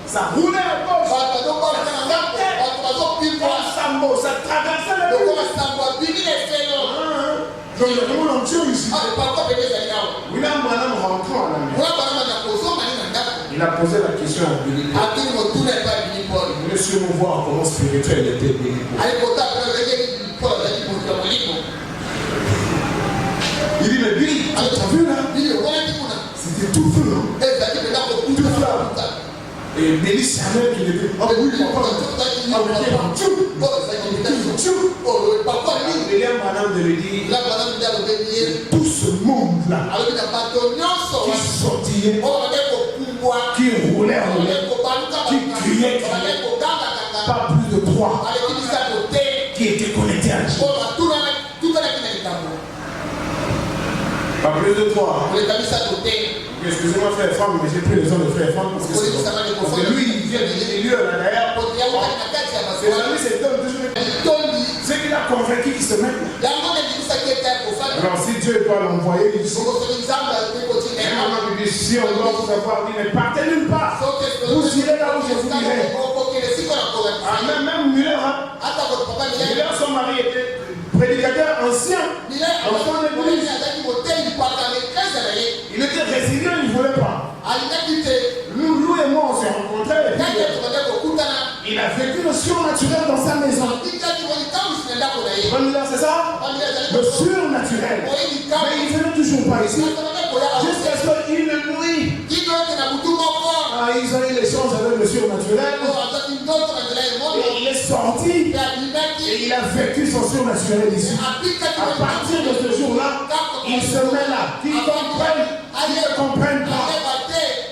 Ça roulait encore. Ça traversait le donc le monde entier ici. William Branham rentrant à la maison. Il a posé la question à Billy Paul. Il voulait sûrement voir comment spirituel était Billy Paul. Il dit mais Billy, tu as vu là? C'était tout feu. Tout feu. Et Billy savait qu'il était. William Branham de lui dire tout ce monde là qui sortait, qui roulait, qui criait, pas plus de 3 qui étaient connectés à Dieu. Pas plus de 3. Excusez-moi frère Franck, mais j'ai pris le nom de frère Franck parce que lui il vient des lieux là derrière. C'est ce qu'il a convaincu qu'il se met. Alors si Dieu doit l'envoyer ici, si on doit vous avoir dit ne partez nulle part, vous irez là où je vous dirai. Même Muller, son mari était prédicateur ancien, enfant d'église. Il était résilient, il ne voulait pas. Nous et moi, on s'est rencontrés. Il a vécu le surnaturel dans sa maison. C'est ça? Le surnaturel. Mais il ne venait toujours pas ici. Jusqu'à ce qu'il le nourrit. Ah, ils ont eu l'échange avec le surnaturel. Et il est sorti. Et il a vécu son surnaturel ici. À partir de ce jour-là, il se met là. Qu'ils comprennent, qu'ils ne comprennent pas.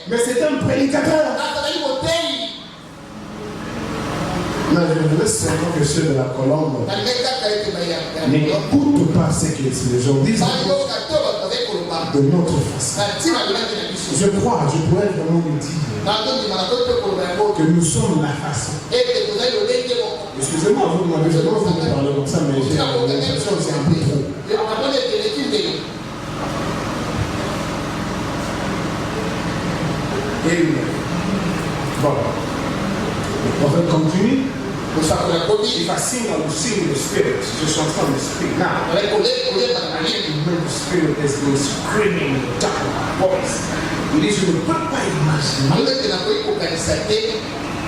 Mais c'est un prédicateur. Non, je voulais simplement que ceux de la colombe n'écoutent pas ce que les gens disent de notre façon. Je crois, je pourrais vraiment vous dire que nous sommes la façon. Excusez-moi, vous m'avez vraiment parlé comme ça, mais j'ai l'impression que c'est un peu trop. Et bon. Le prophète continue. Il va signe le signe du Spirit. Je suis en train de speak now. The Spirit has been screaming in the top of my voice. Il dit, je ne peux pas imaginer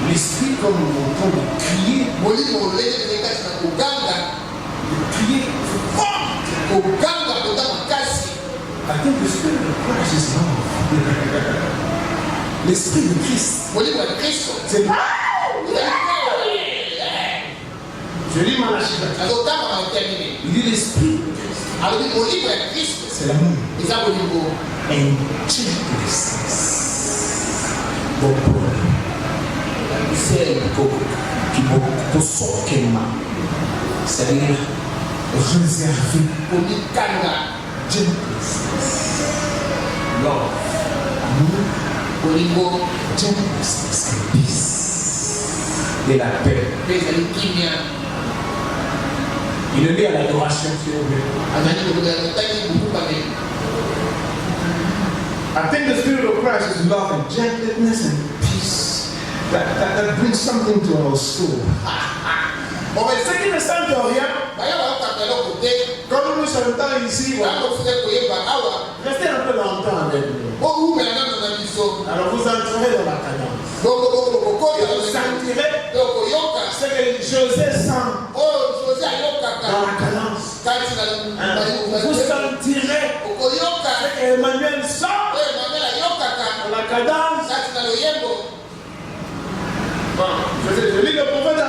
l'esprit comme on entend de crier. De crier fort. I think the Spirit of Christ is love. L'esprit de Christ. C'est je lis Malachie. Il dit l'esprit de Christ. C'est l'amour. And gentleness. C'est-à-dire réservé. Gentleness. Love. Amour. Gentleness and peace. Et la paix. Il est lié à l'adoration, s'il vous plaît. I think the Spirit of Christ is love and gentleness and peace. That brings something to our soul. Ce qui ne semble rien, quand nous chantons ici, restez un peu longtemps avec nous. Alors vous entrerez dans la cadence. Vous sentirez ce que José sent dans la cadence. Vous sentirez ce que Emmanuel sent dans la cadence. Je lis le prophète.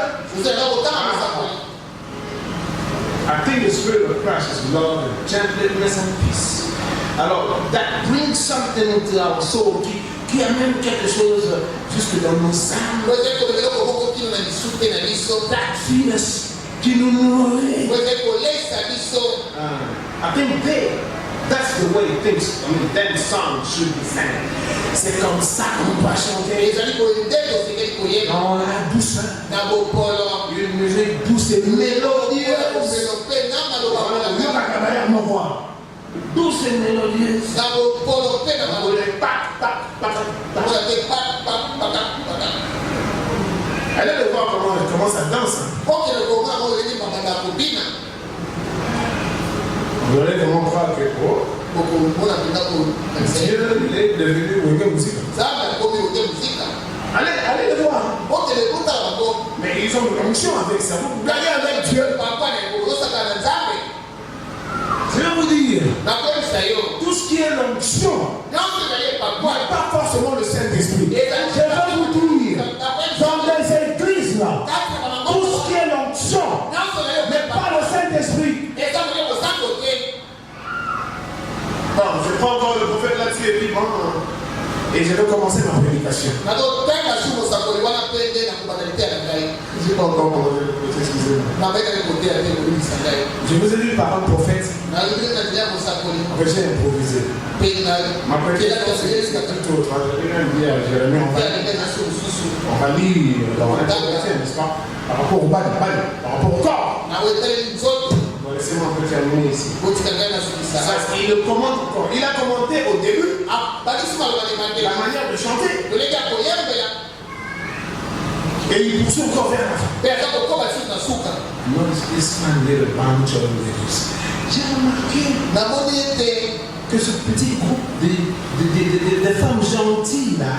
I think the Spirit of Christ is love and gentleness and peace. Alors, that brings something into our soul qui amène quelque chose jusque dans nos âmes. That feels us, qui nous nourrit. I think that's the way things, that song should be sang. C'est comme ça qu'on doit chanter. Dans la douceur. Une musique douce et mélodieuse. Douce et mélodieuse. Allez le voir comment elle commence à danser. Vous allez vraiment croire que Dieu est devenu une musique. Allez le voir. Mais ils ont une onction avec ça. Vous blaguez avec Dieu. Je vais vous dire, tout ce qui est l'onction n'est pas forcément le Saint-Esprit. Je vais vous dire, dans les églises là, tout ce qui est l'onction n'est pas le Saint-Esprit. Bon, je prends encore le prophète là-dessus et puis bon, et je vais commencer ma prédication. Je n'ai pas encore commencé, excusez-moi. Je vous ai dit par un prophète. Après j'ai improvisé. Ma prédication c'est tout autre. On va lire dans la prédication, n'est-ce pas? Par rapport au bal, par rapport au corps. Laissez-moi un peu terminer ici. Il le commente encore. Il a commenté au début la manière de chanter. Et il poursuit encore vers la fin. J'ai remarqué que ce petit groupe de femmes gentilles là,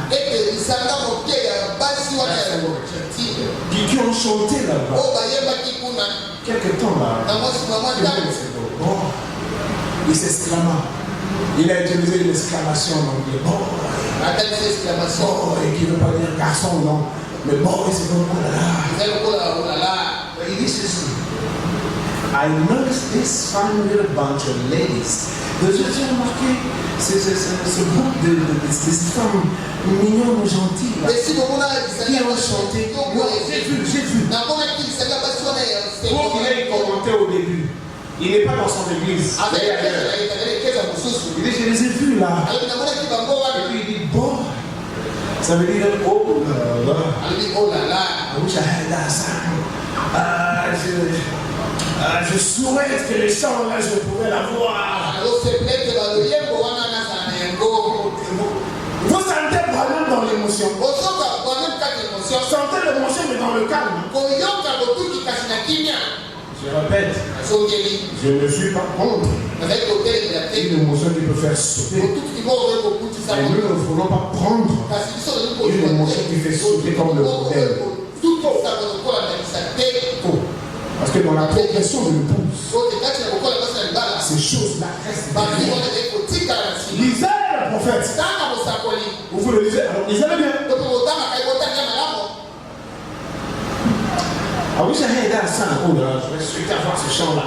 qui ont chanté là-bas, quelque temps là, bon, il s'exclama. Il a utilisé une exclamation en anglais. Bon, et qui ne veut pas dire garçon, non. Mais bon, c'est comme oh là là. Il dit ceci. I noticed this fine little bunch of ladies. J'ai remarqué ce groupe de femmes mignonnes, gentilles, là, qui ont chanté. J'ai vu. Pour qu'il ait commenté au début. Il n'est pas dans son église. Il dit, je les ai vus là. Et puis il dit, bon. Ça veut dire, oh là là. I wish I had that sound. Je souhaite que les chants là, je pouvais l'avoir. Vous sentez vraiment dans l'émotion. Sentez l'émotion dans le calme. Je répète, je ne suis pas contre une émotion qui peut faire sauter. Mais nous ne voulons pas prendre une émotion qui fait sauter comme le modèle. Parce que dans la progression de l'épouse, ces choses-là restent. Lisez le prophète. Vous le lisez, alors lisez-le bien. I wish I had that sound. Oh là, je vais souhaiter avoir ce chant-là.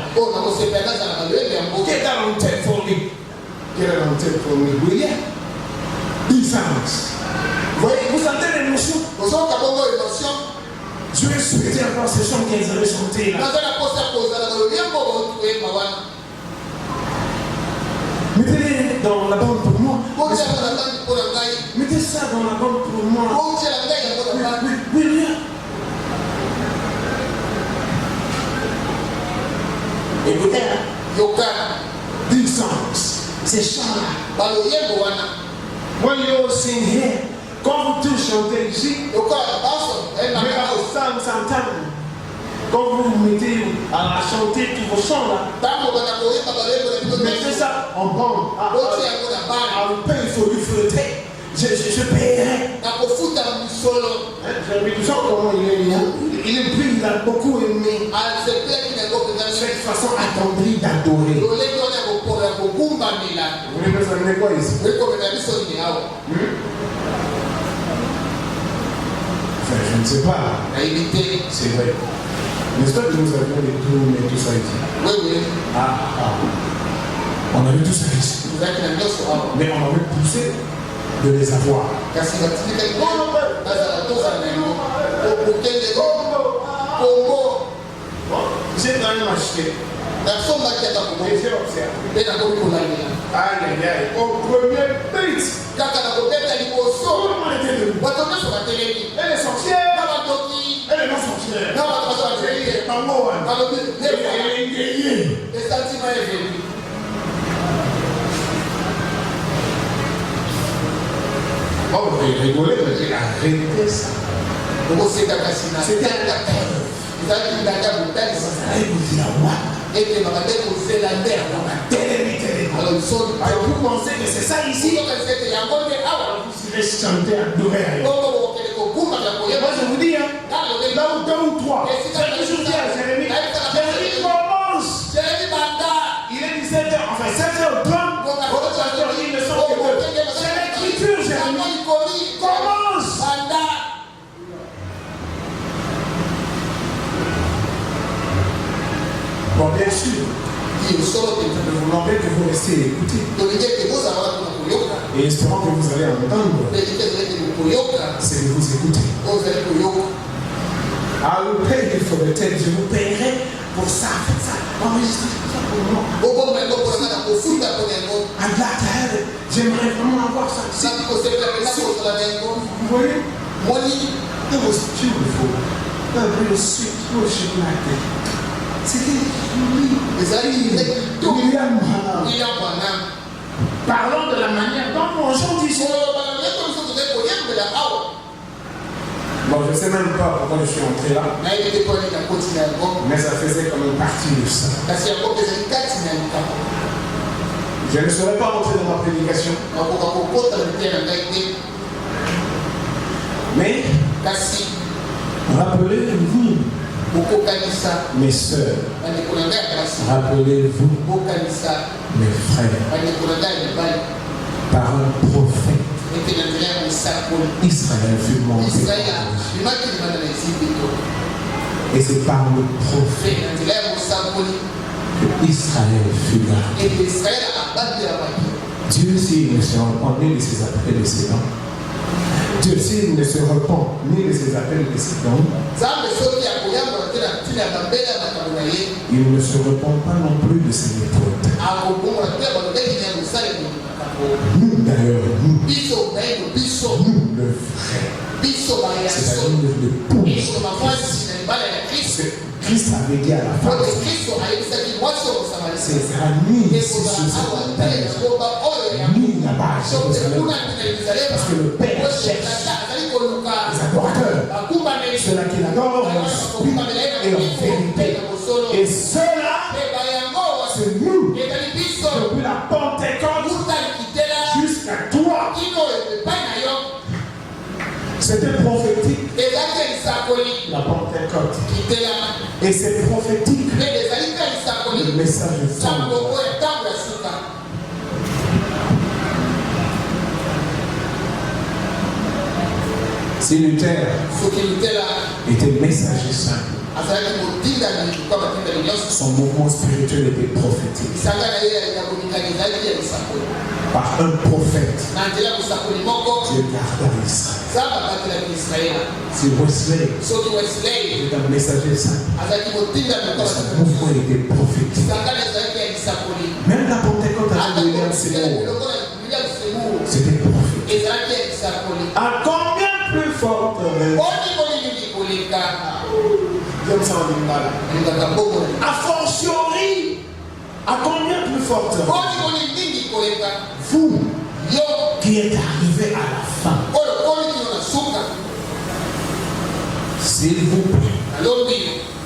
Get that on tape for me. Get it on tape for me. Will you? Big sounds. Vous sentez l'émotion? Je vais souhaiter avoir ce chant qu'ils avaient chanté là. Mettez-les dans la bande pour moi. Mettez ça dans la bande pour moi. Will you? Écoutez, these songs, ces chants-là. When you all sing here, quand vous tous chantez ici, mais au sam, quand vous vous mettez à chanter tous vos chants là, mettez ça en bande. I will pay for you for the tape. Je paierai. J'ai vu comment il est bien. Il est pris, il a beaucoup aimé. Cette façon attendrie d'adorer. Vous voulez nous amener quoi ici? Enfin, je ne sais pas. C'est vrai. N'est-ce pas que nous avions les tours et tout ça ici? Oui. On avait tout ça ici. Mais on avait poussé de les avoir. J'ai quand même acheté. Et j'ai observé. Aïe. Au premier beat. Tout le monde était debout. Et les sorcières. Et les non-sorcières. Oh, vous rigolez, mais j'ai arrêté ça. C'était un acteur. Vous allez vous dire alors vous pensez que c'est ça ici? Vous allez chanter, adorer. Moi je vous dis, là où 2 ou 3, j'ai toujours dit à Jérémie, commence. Il est 17h, enfin 16h30. Il ne sont que 2. C'est l'écriture, Jérémie. Commence. Bon, bien sûr, nous voulons bien que vous restiez écouter. Et espérons que vous allez entendre. C'est de vous écouter. I will pay you for the tape. Je vous paierai pour ça. Faites ça. Enregistrez ça pour moi. I'd like to have it. J'aimerais vraiment avoir ça. Vous voyez? It was beautiful. A real sweet worship like that. C'était William Branham. Parlons de la manière dont on chante ici. Bon, je ne sais même pas pourquoi je suis entré là. Mais ça faisait comme une partie de ça. Je ne serais pas entré dans ma prédication. Mais rappelez-vous, mes sœurs, rappelez-vous, mes frères, par un prophète, Israël fut monté. Et c'est par le prophète que Israël fut gardé. Dieu, s'il ne se repent ni de ses appels précédents, Dieu, s'il ne se repent ni de ses appels précédents, il ne se repent pas non plus de ses méthodes. Nous d'ailleurs, nous le frère, c'est-à-dire l'épouse. Christ avait dit à la femme, ses amis ici sur cette terre, ni là-bas à Jérusalem, parce que le Père cherche les adorateurs, ceux-là qui l'adorent C'était prophétique. La Pentecôte. Et c'est prophétique. Le message de si Luther était messager simple, son mouvement spirituel était prophétique. Par un prophète, Dieu garda Israël. Si Wesley était un messager simple, son mouvement était prophétique. Même la Pentecôte avec William Seymour, c'était prophétique. À combien plus forte a fortiori, à combien plus forte vous qui êtes arrivé à la fin, s'il vous plaît,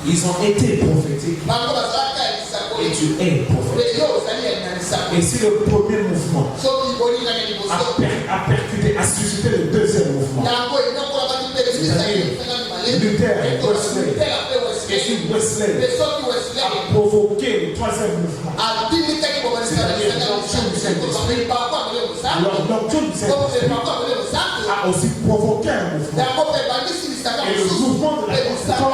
ils ont été prophétiques et tu es prophétique. Et si le premier mouvement a percuté, a suscité le deuxième mouvement, Luther et Wesley, et si Wesley a provoqué le troisième mouvement, c'est-à-dire l'onction du Saint-Esprit, leur doctrine du Saint-Esprit a aussi provoqué un mouvement. Et le mouvement de la Pentecôte, c'est toi.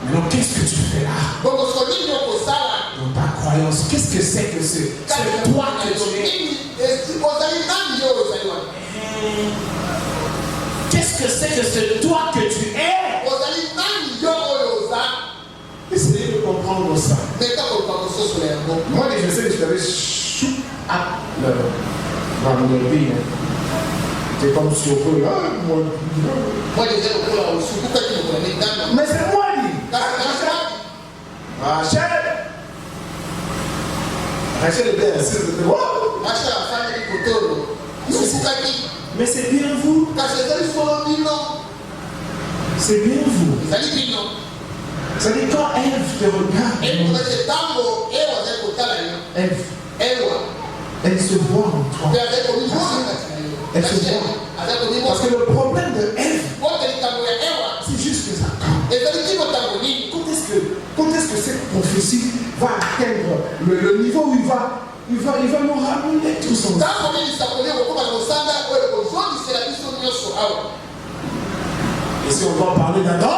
Alors qu'est-ce que tu fais là? Dans ta croyance, qu'est-ce que c'est que c'est toi que tu es? Qu'est-ce que c'est que c'est toi que tu es? Essayez de comprendre ça. Moi, je sais que je t'avais chou à le vie. C'est comme si on peut là. Mais c'est moi, dit. Rachel était assise. Mais c'est bien vous. C'est bien vous. C'est-à-dire quand Ève te regarde, elle se voit en toi. Elle se voit. Parce que le problème de Ève, c'est juste que ça campe. Quand est-ce que cette prophétie va atteindre le niveau où il va nous ramener tous ensemble? Et si on va parler d'Adam,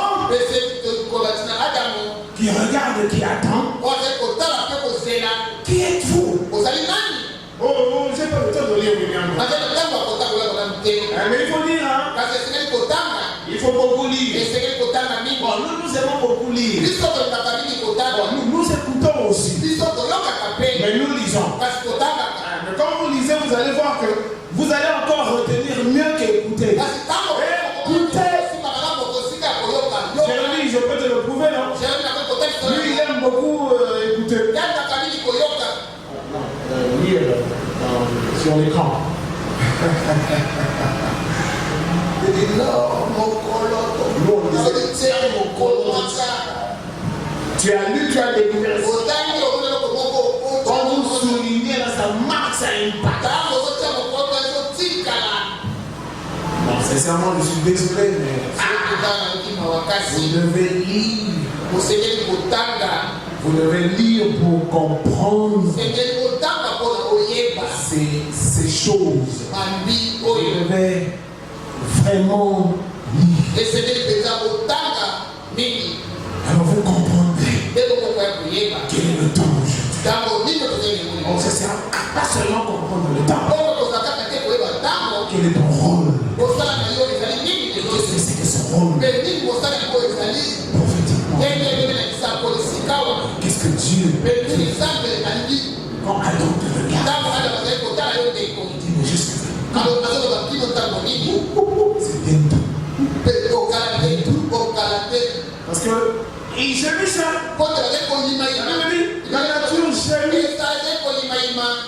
qui regarde, qui attend, qui êtes-vous? Oh, j'ai pas le temps de lire William. Mais il faut lire, hein? Il faut beaucoup lire. Bon, nous aimons beaucoup lire. Bon, nous écoutons aussi. Mais nous lisons. Mais quand vous lisez, vous allez voir que vous allez encore retenir mieux qu'écouter. Écoutez. Jérémie, je peux te le prouver, non? Lui, il aime beaucoup écouter. Lire sur l'écran. Il dit non, mon colo. Tu as lu, tu as découvert. Quand vous soulignez là, ça marque, ça impacte. Bon, sincèrement, je suis désolé, mais vous devez lire. Vous devez lire pour comprendre ces choses. Vous devez vraiment lire. Alors vous comprendrez quel est le temps aujourd'hui. On ne sert pas seulement comprendre le temps. Quel est ton rôle? Qu'est-ce que c'est que ce rôle? Prophétiquement. Qu'est-ce que Dieu quand Adam te regarde, il dit mais juste c'est bientôt. Parce que il s'est mis ça. La nature s'est mis.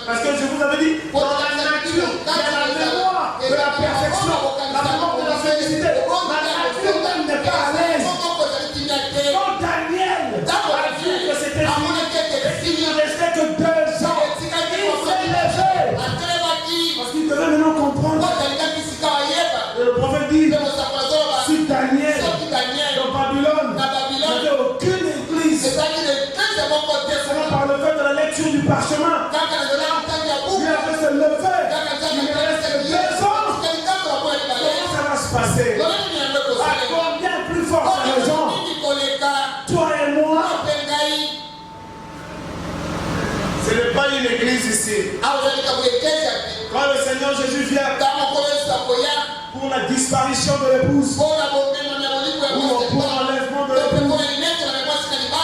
Parce que je vous avais dit, dans la nature, il y a la mémoire de la perfection, la mémoire de la félicité. La nature même n'est pas à l'aise. Quand Daniel a vu que c'était fini, il ne restait que 2 ans. Il s'est levé. Parce qu'il devait maintenant comprendre. église ici. Quand le Seigneur Jésus vient pour la disparition de l'épouse, ou pour l'enlèvement de l'épouse,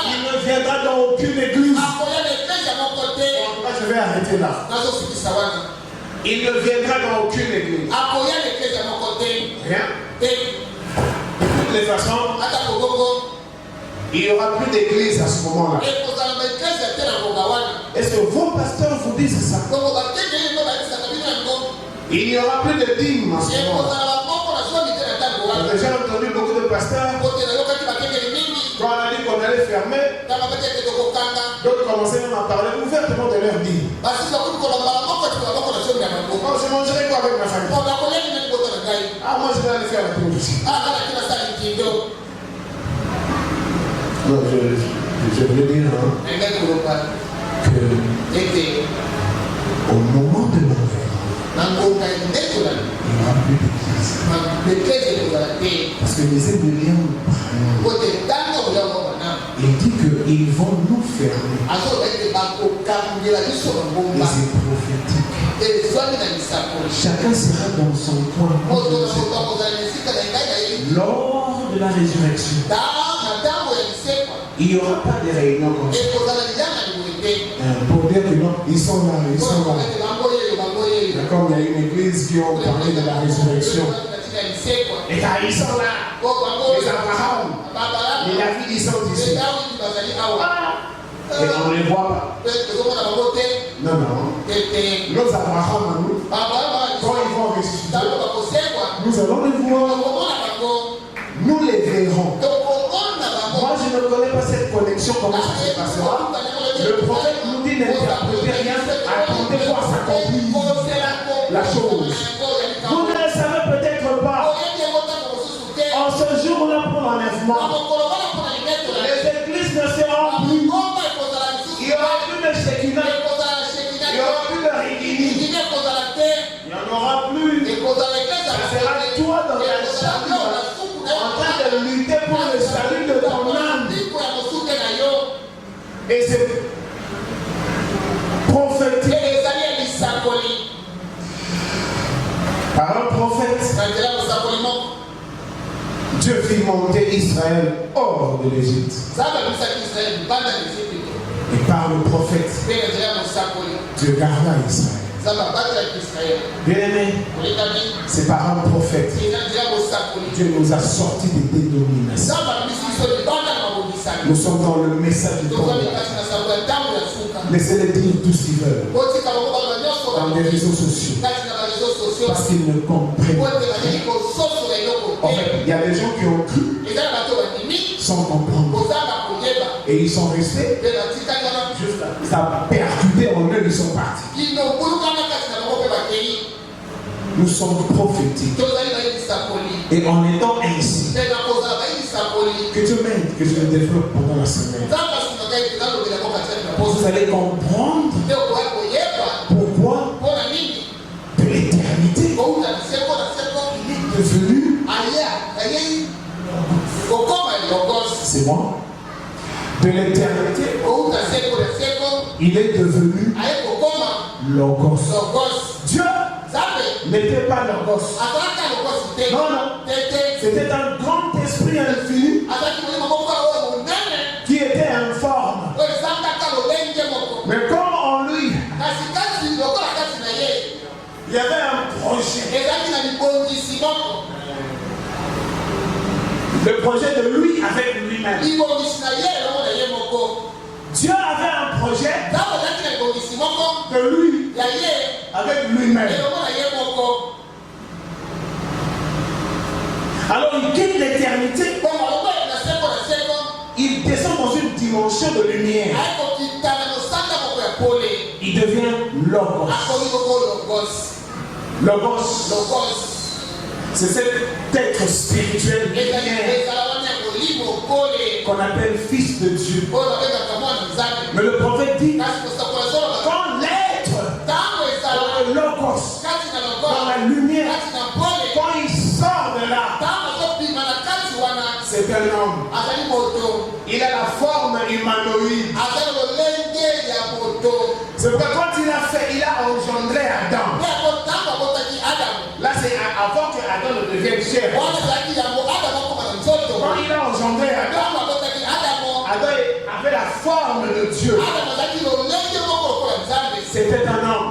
il ne viendra dans aucune église. Je vais arrêter là. Il ne viendra dans aucune église. Rien. De toutes les façons, il n'y aura plus d'église à ce moment-là. Est-ce que vos pasteurs vous disent ça? Il n'y aura plus de dîmes à ce moment-là. J'ai déjà entendu beaucoup de pasteurs. Quand on a dit qu'on allait fermer, d'autres commençaient même à parler ouvertement de leur dîmes. Oh, je mangerai quoi avec ma famille? Ah, moi je vais aller faire la tour aussi. Non, je veux dire que au moment de l'enlèvement, il n'y aura plus d'église. Parce que les Hébreux, il dit qu'ils vont nous fermer. Et c'est prophétique. Chacun sera dans son coin. Lors de la résurrection, il n'y aura pas de réunion comme ça. Pour dire que non, ils sont là, ils sont là. D'accord, il y a une église qui ont parlé de la résurrection. Et car ils sont là, les Abraham, les David, ils sont ici. Et on ne les voit pas. Non, non. Nos Abraham, nous, quand ils vont ressusciter, nous allons les voir. Nous les verrons. Moi, je ne connais pas cette connexion, comment ça se passera. Le prophète nous dit n'interprétez rien, attendez voir s'accomplir la chose. Vous ne le savez peut-être pas. En ce jour-là, pour l'enlèvement, les églises ne seront plus. Il n'y aura plus de Shekinah. Il n'y aura plus de Rigini. Il n'y en aura plus. Ça sera toi dans la chambre en train de lutter pour le salut de ton âme. Et c'est prophétique. Par un prophète, Dieu fit monter Israël hors de l'Égypte. Et par le prophète, Dieu garda Israël. Bien aimé, c'est par un prophète. Dieu nous a sortis des dénominations. Nous sommes dans le message du temps. Laissez-les dire tout ce qu'ils veulent. Dans les réseaux sociaux. Parce qu'ils ne comprennent pas. En fait, il y a des gens qui ont cru sans comprendre. Et ils sont restés. Ça a percuté en eux, ils sont partis. Nous sommes prophétiques. Et en étant ainsi, que Dieu m'aide, que je le développe pendant la semaine. Vous allez comprendre pourquoi de l'éternité il est devenu. C'est moi. De l'éternité, il est devenu Logos. Dieu n'était pas Logos. Non, non. C'était un grand esprit infini qui était informe. Mais comme en lui, il y avait un projet. Le projet de lui avec lui-même. Dieu avait un projet de lui avec lui-même. Alors il quitte l'éternité. Il descend dans une dimension de lumière. Il devient Logos. Logos. C'est cet être spirituel qu'on appelle fils de Dieu. Mais le prophète dit, quand l'être dans le Logos, dans la lumière, quand il sort de là, c'est un homme. Il a la forme humanoïde. C'est pourquoi quand il a c'est avant que Adam ne devienne chair. Quand il a engendré Adam, Adam avait la forme de Dieu. C'était un homme.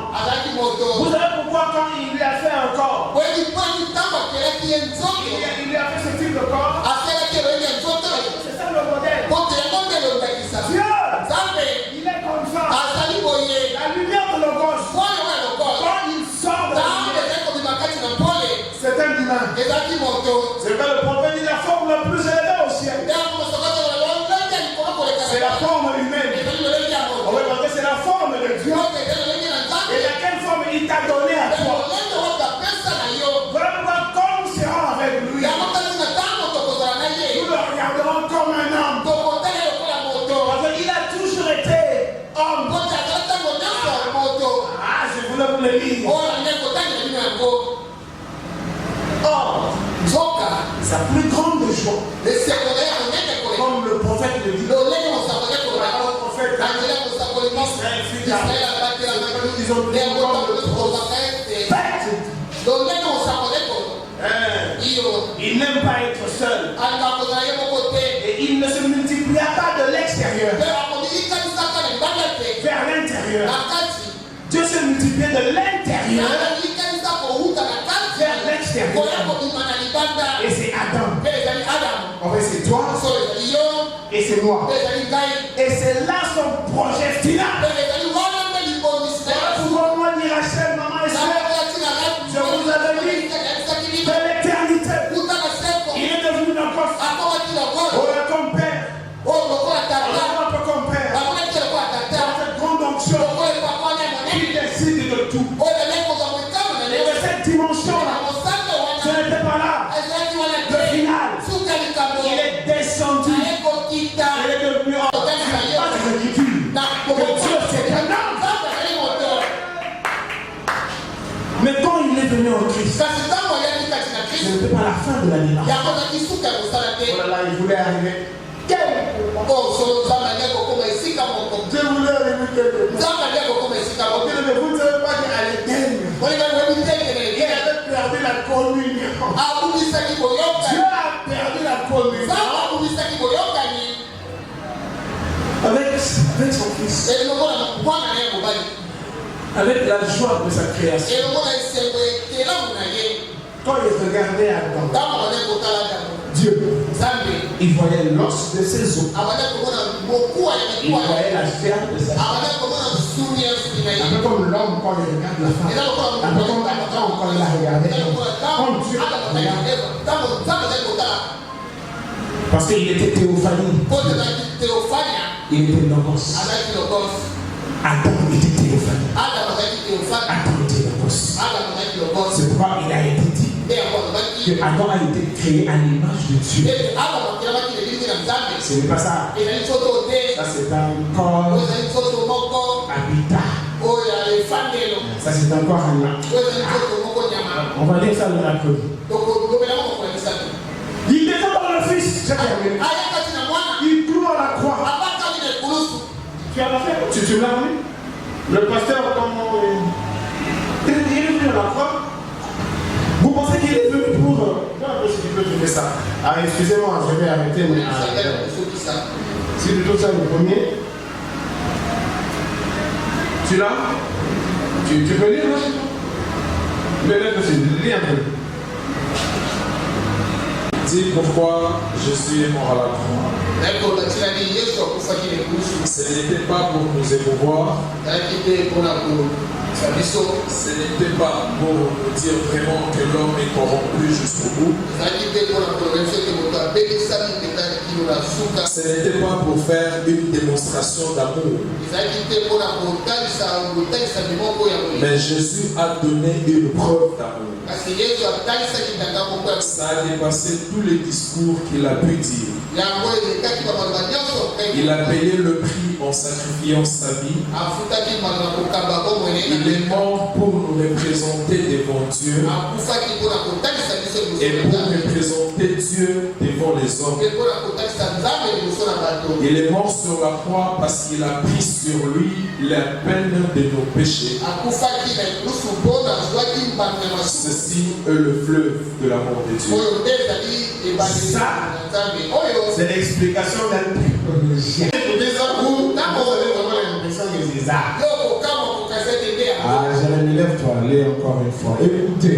Vous savez pourquoi quand il lui a fait un corps, il lui a fait ce type de corps? C'est ça le modèle. Dieu, il est comme ça. La lumière de Logos, quand il sort de la lumière, c'est un humain. C'est vrai, le prophète dit la forme la plus élevée au ciel. C'est la forme humaine. On va demander c'est la forme de Dieu. Et laquelle forme il t'a donné à toi. Voilà pourquoi quand nous serons avec lui, nous le regarderons comme un homme. Parce qu'il a toujours été homme. Ah, je voulais vous le lire. Or, sa plus grande joie, comme le prophète le dit, le prophète Israël fut ils ont dit comme le prophète. Il n'aime pas être seul. Et il ne se multiplia pas de l'extérieur vers l'intérieur. Dieu se multipliait de l'intérieur vers l'extérieur. Et c'est Adam. En fait, c'est toi. Et c'est moi. Et c'est là son projet final. Voilà pourquoi moi, ni Rachel, maman et soeur, je vous avais dit de l'éternité. Il est devenu notre poste. Oh, comme père. Oh, un peu comme père. Dans cette grande onction, il décide de tout. Et de cette dimension-là, ce n'était pas là. Le final, il est descendu. Il est devenu en pas des écritures. Que Dieu c'est un homme. Mais quand il est venu en Christ, ce n'était pas la fin de l'année là. Oh là là, il voulait arriver. Dieu voulait arriver quelque part. Vous ne savez pas qu'à l'éternel, il avait perdu la communion. Dieu a perdu la communion avec son fils. Avec la joie de sa création. Quand il regardait Adam, Dieu, il voyait l'os de ses os. Il voyait la chair de sa chair. Un peu comme l'homme quand il regarde la femme. Un peu comme Adam quand il la regardait. Comme Dieu regardait. Parce qu'il était théophanie. Il était logos. Adam était théophanie. Adam était logos. C'est pourquoi il a été dit que Adam a été créé à l'image de Dieu. Ce n'est pas ça. Ça c'est un corps habitat. Ça c'est un corps animal. On va dire ça le mercredi. Il descend dans le Fils. Il cloue à la croix. Tu as fait, tu l'as vu? Le pasteur, comment il est venu à la croix. Vous pensez qu'il est venu pour. Non, je sais qu'il peut faire ça. Ah, excusez-moi, je vais arrêter. Mais, c'est plutôt ça le premier. Tu l'as? Tu peux lire, non? Mais là, lis un peu. Dis pourquoi Jésus est mort à la croix. Ce n'était pas pour nous émouvoir. Ce n'était pas pour nous dire vraiment que l'homme est corrompu jusqu'au bout. Ce n'était pas pour faire une démonstration d'amour. Mais Jésus a donné une preuve d'amour. Ça a dépassé tous les discours qu'il a pu dire. Il a payé le prix en sacrifiant sa vie. Il est mort pour nous représenter devant Dieu et pour représenter Dieu devant les hommes. Il est mort sur la croix parce qu'il a pris sur lui la peine de nos péchés. Ceci est le fleuve de l'amour de Dieu. Ça, c'est l'explication d'un théologien. Ah, je me lève, toi, allez encore une fois. Écoutez.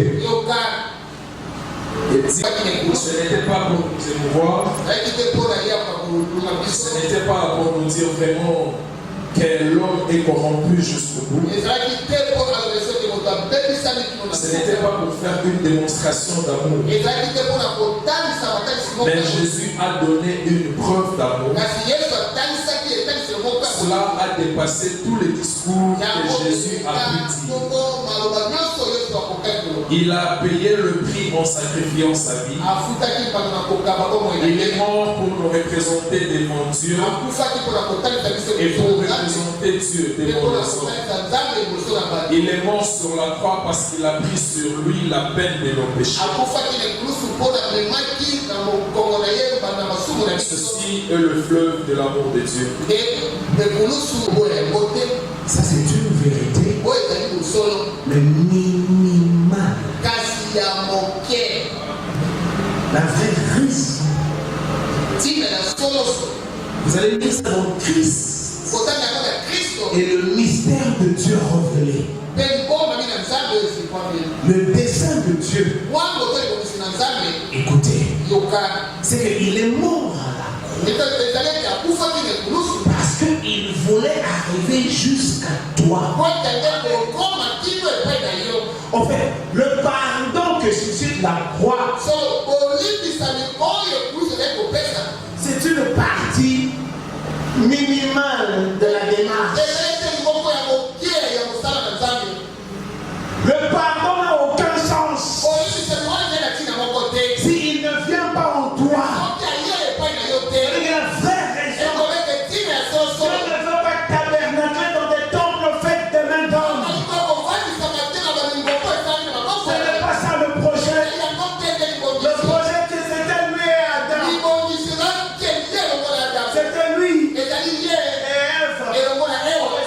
Ce n'était pas pour nous émouvoir, ce n'était pas pour nous dire vraiment que l'homme est corrompu jusqu'au bout. Ce n'était pas pour faire une démonstration d'amour. Mais Jésus a donné une preuve d'amour. Cela a dépassé tous les discours que Jésus a pu dire. Il a payé le prix en sacrifiant sa vie. Il est mort pour nous représenter devant Dieu et pour représenter Dieu devant les hommes. Il est mort sur la croix parce qu'il a pris sur lui la peine de nos péchés. Ceci est le fleuve de l'amour de Dieu. Ça, c'est une vérité, mais minimale. La vraie crise. Vous allez lire ça dans Christ et le mystère de Dieu révélé. Le dessein de Dieu. Écoutez, c'est qu'il est mort à la croix. Parce qu'il voulait arriver jusqu'à toi. En fait, le pardon que suscite la croix, c'est une partie minimale de la démarche. Le pardon n'a aucun sens s'il ne vient pas en toi. C'est la vraie raison. Dieu ne veut pas tabernacler dans des temples faits de mains d'hommes. Ce n'est pas ça le projet. Le projet, c'était lui et Adam. C'était lui et Ève.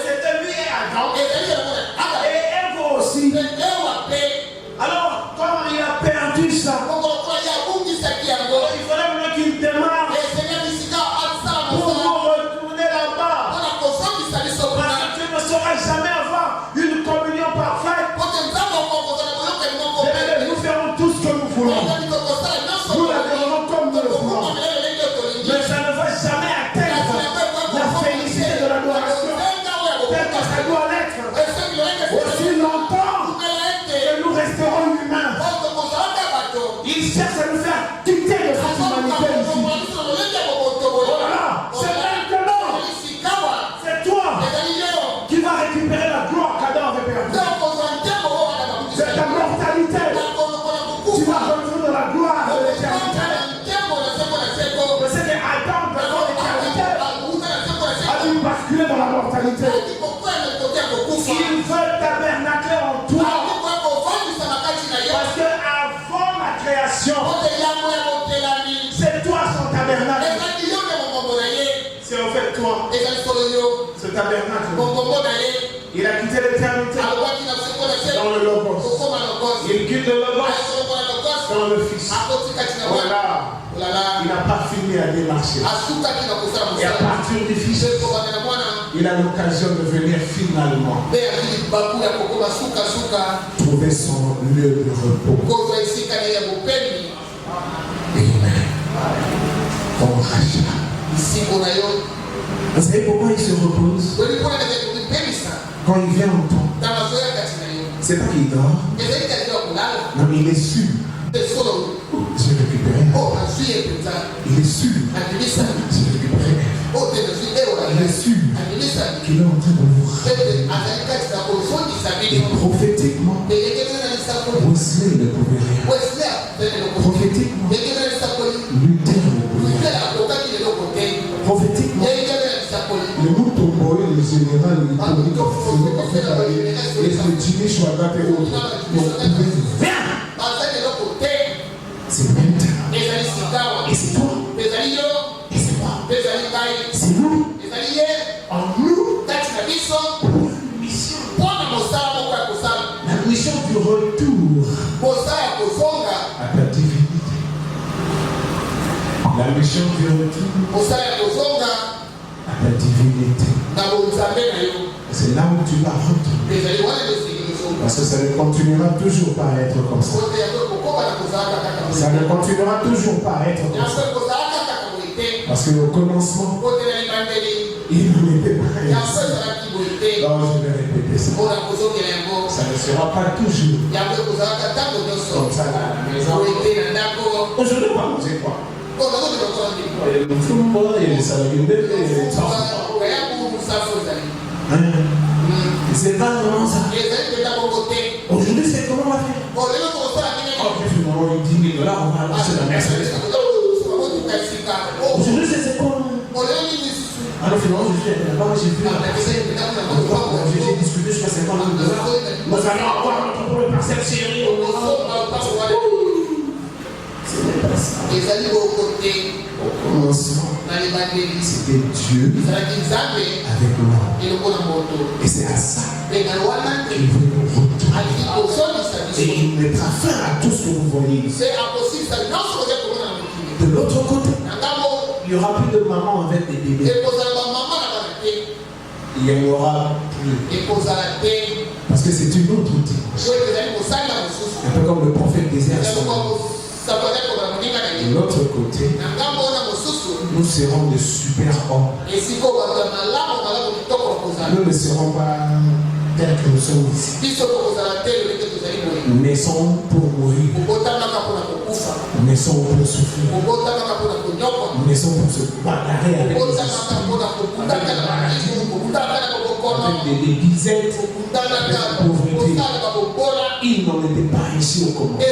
C'était lui et Adam. Et Ève aussi. Alors, quand il a perdu ça, il fallait maintenant qu'il démarre pour retourner là-bas. Parce que tu ne sauras jamais avoir une communion parfaite. Nous ferons tout ce que nous voulons. Nous la verrons comme nous le voulons. Mais ça ne va jamais atteindre la félicité de l'adoration telle que ça doit l'être. Aussi longtemps que nous resterons humains. Il cherche à nous faire quitter de cette humanité ici. Voilà, c'est maintenant. C'est toi qui vas récupérer la gloire qu'Adam avait perdue. C'est ta mortalité. Tu vas revenir dans la gloire de l'éternité. C'est que Adam, dans l'éternité, a dû basculer dans la mortalité. Il veut tabernacler en toi. Parce que avant la création, c'est toi son tabernacle. C'est en fait toi. Ce tabernacle. Il a quitté l'éternité dans le logos. Il quitte le logos dans le Fils. Voilà. Il n'a pas fini à démarcher. Et à partir du Fils, il a l'occasion de venir finalement trouver son lieu de repos. Amen. Comme Rachel. Vous savez pourquoi il se repose? Quand il vient en temps, c'est pas qu'il dort. Non, mais il est sûr. J'ai récupéré. Il est sûr. J'ai récupéré. Il est sûr qu'il est en train de vous rappeler. Et prophétiquement, Wesley ne pouvait rien. Prophétiquement, Luther ne pouvait rien. Prophétiquement, le mouton général, les dîners à droite et autres. Viens! C'est maintenant. Et c'est toi. Et c'est moi. C'est nous. En nous. La mission du retour à ta divinité. La mission du retour à ta divinité. C'est là où tu vas retourner. Parce que ça ne continuera toujours pas à être comme ça. Ça ne continuera toujours pas à être comme ça. Parce qu'au commencement, il n'en était pas ainsi. Alors je vais répéter ça. Ça ne sera pas toujours comme ça à la maison. Aujourd'hui, on va manger quoi? Il y a le football, il y a les salades, il y a les parents. C'est pas vraiment ça. Aujourd'hui, c'est comment on va faire? Oh, je vais demander 10 000 $, on va acheter la Mercedes. Aujourd'hui, c'est quoi? Alors finalement, je dis, là-bas, j'ai vu j'ai discuté jusqu'à 50 000 $. Nous allons avoir notre propre parcelle chérie. Ce n'est pas ça. Au commencement, c'était Dieu avec moi. Et c'est à ça qu'il veut nous retourner. Et il mettra fin à tout ce que vous voyez. De l'autre côté, il n'y aura plus de maman avec des bébés. Il n'y en aura plus. Parce que c'est une autre dimension. Un peu comme le prophète disait à son nom. De l'autre côté, nous serons de super hommes. Nous ne serons pas tels que nous sommes ici. Naissons pour mourir. Naissons pour souffrir. Naissons pour se bagarrer avec les avec des dizaines de pauvreté. Il n'en était pas ici au commencement.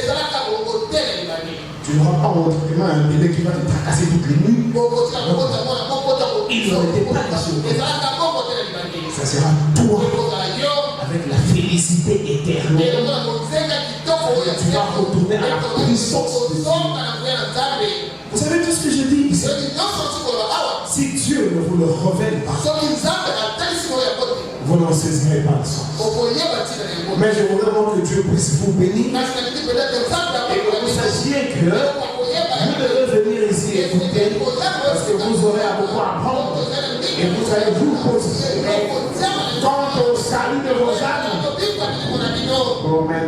Tu n'auras pas autrement un bébé qui va te tracasser toutes les nuits. Il n'en était pas ici au commencement. Ça sera toi avec la félicité éternelle. Tu vas retourner à la puissance de Dieu. Vous savez tout ce que je dis ici? Si Dieu ne vous le révèle pas, vous n'en saisirez pas le sens. Mais je voudrais vraiment que Dieu puisse vous bénir. Et que vous sachiez que vous devez venir ici écouter parce que vous aurez à beaucoup apprendre et vous allez vous positionner quant au salut de vos âmes. Amen.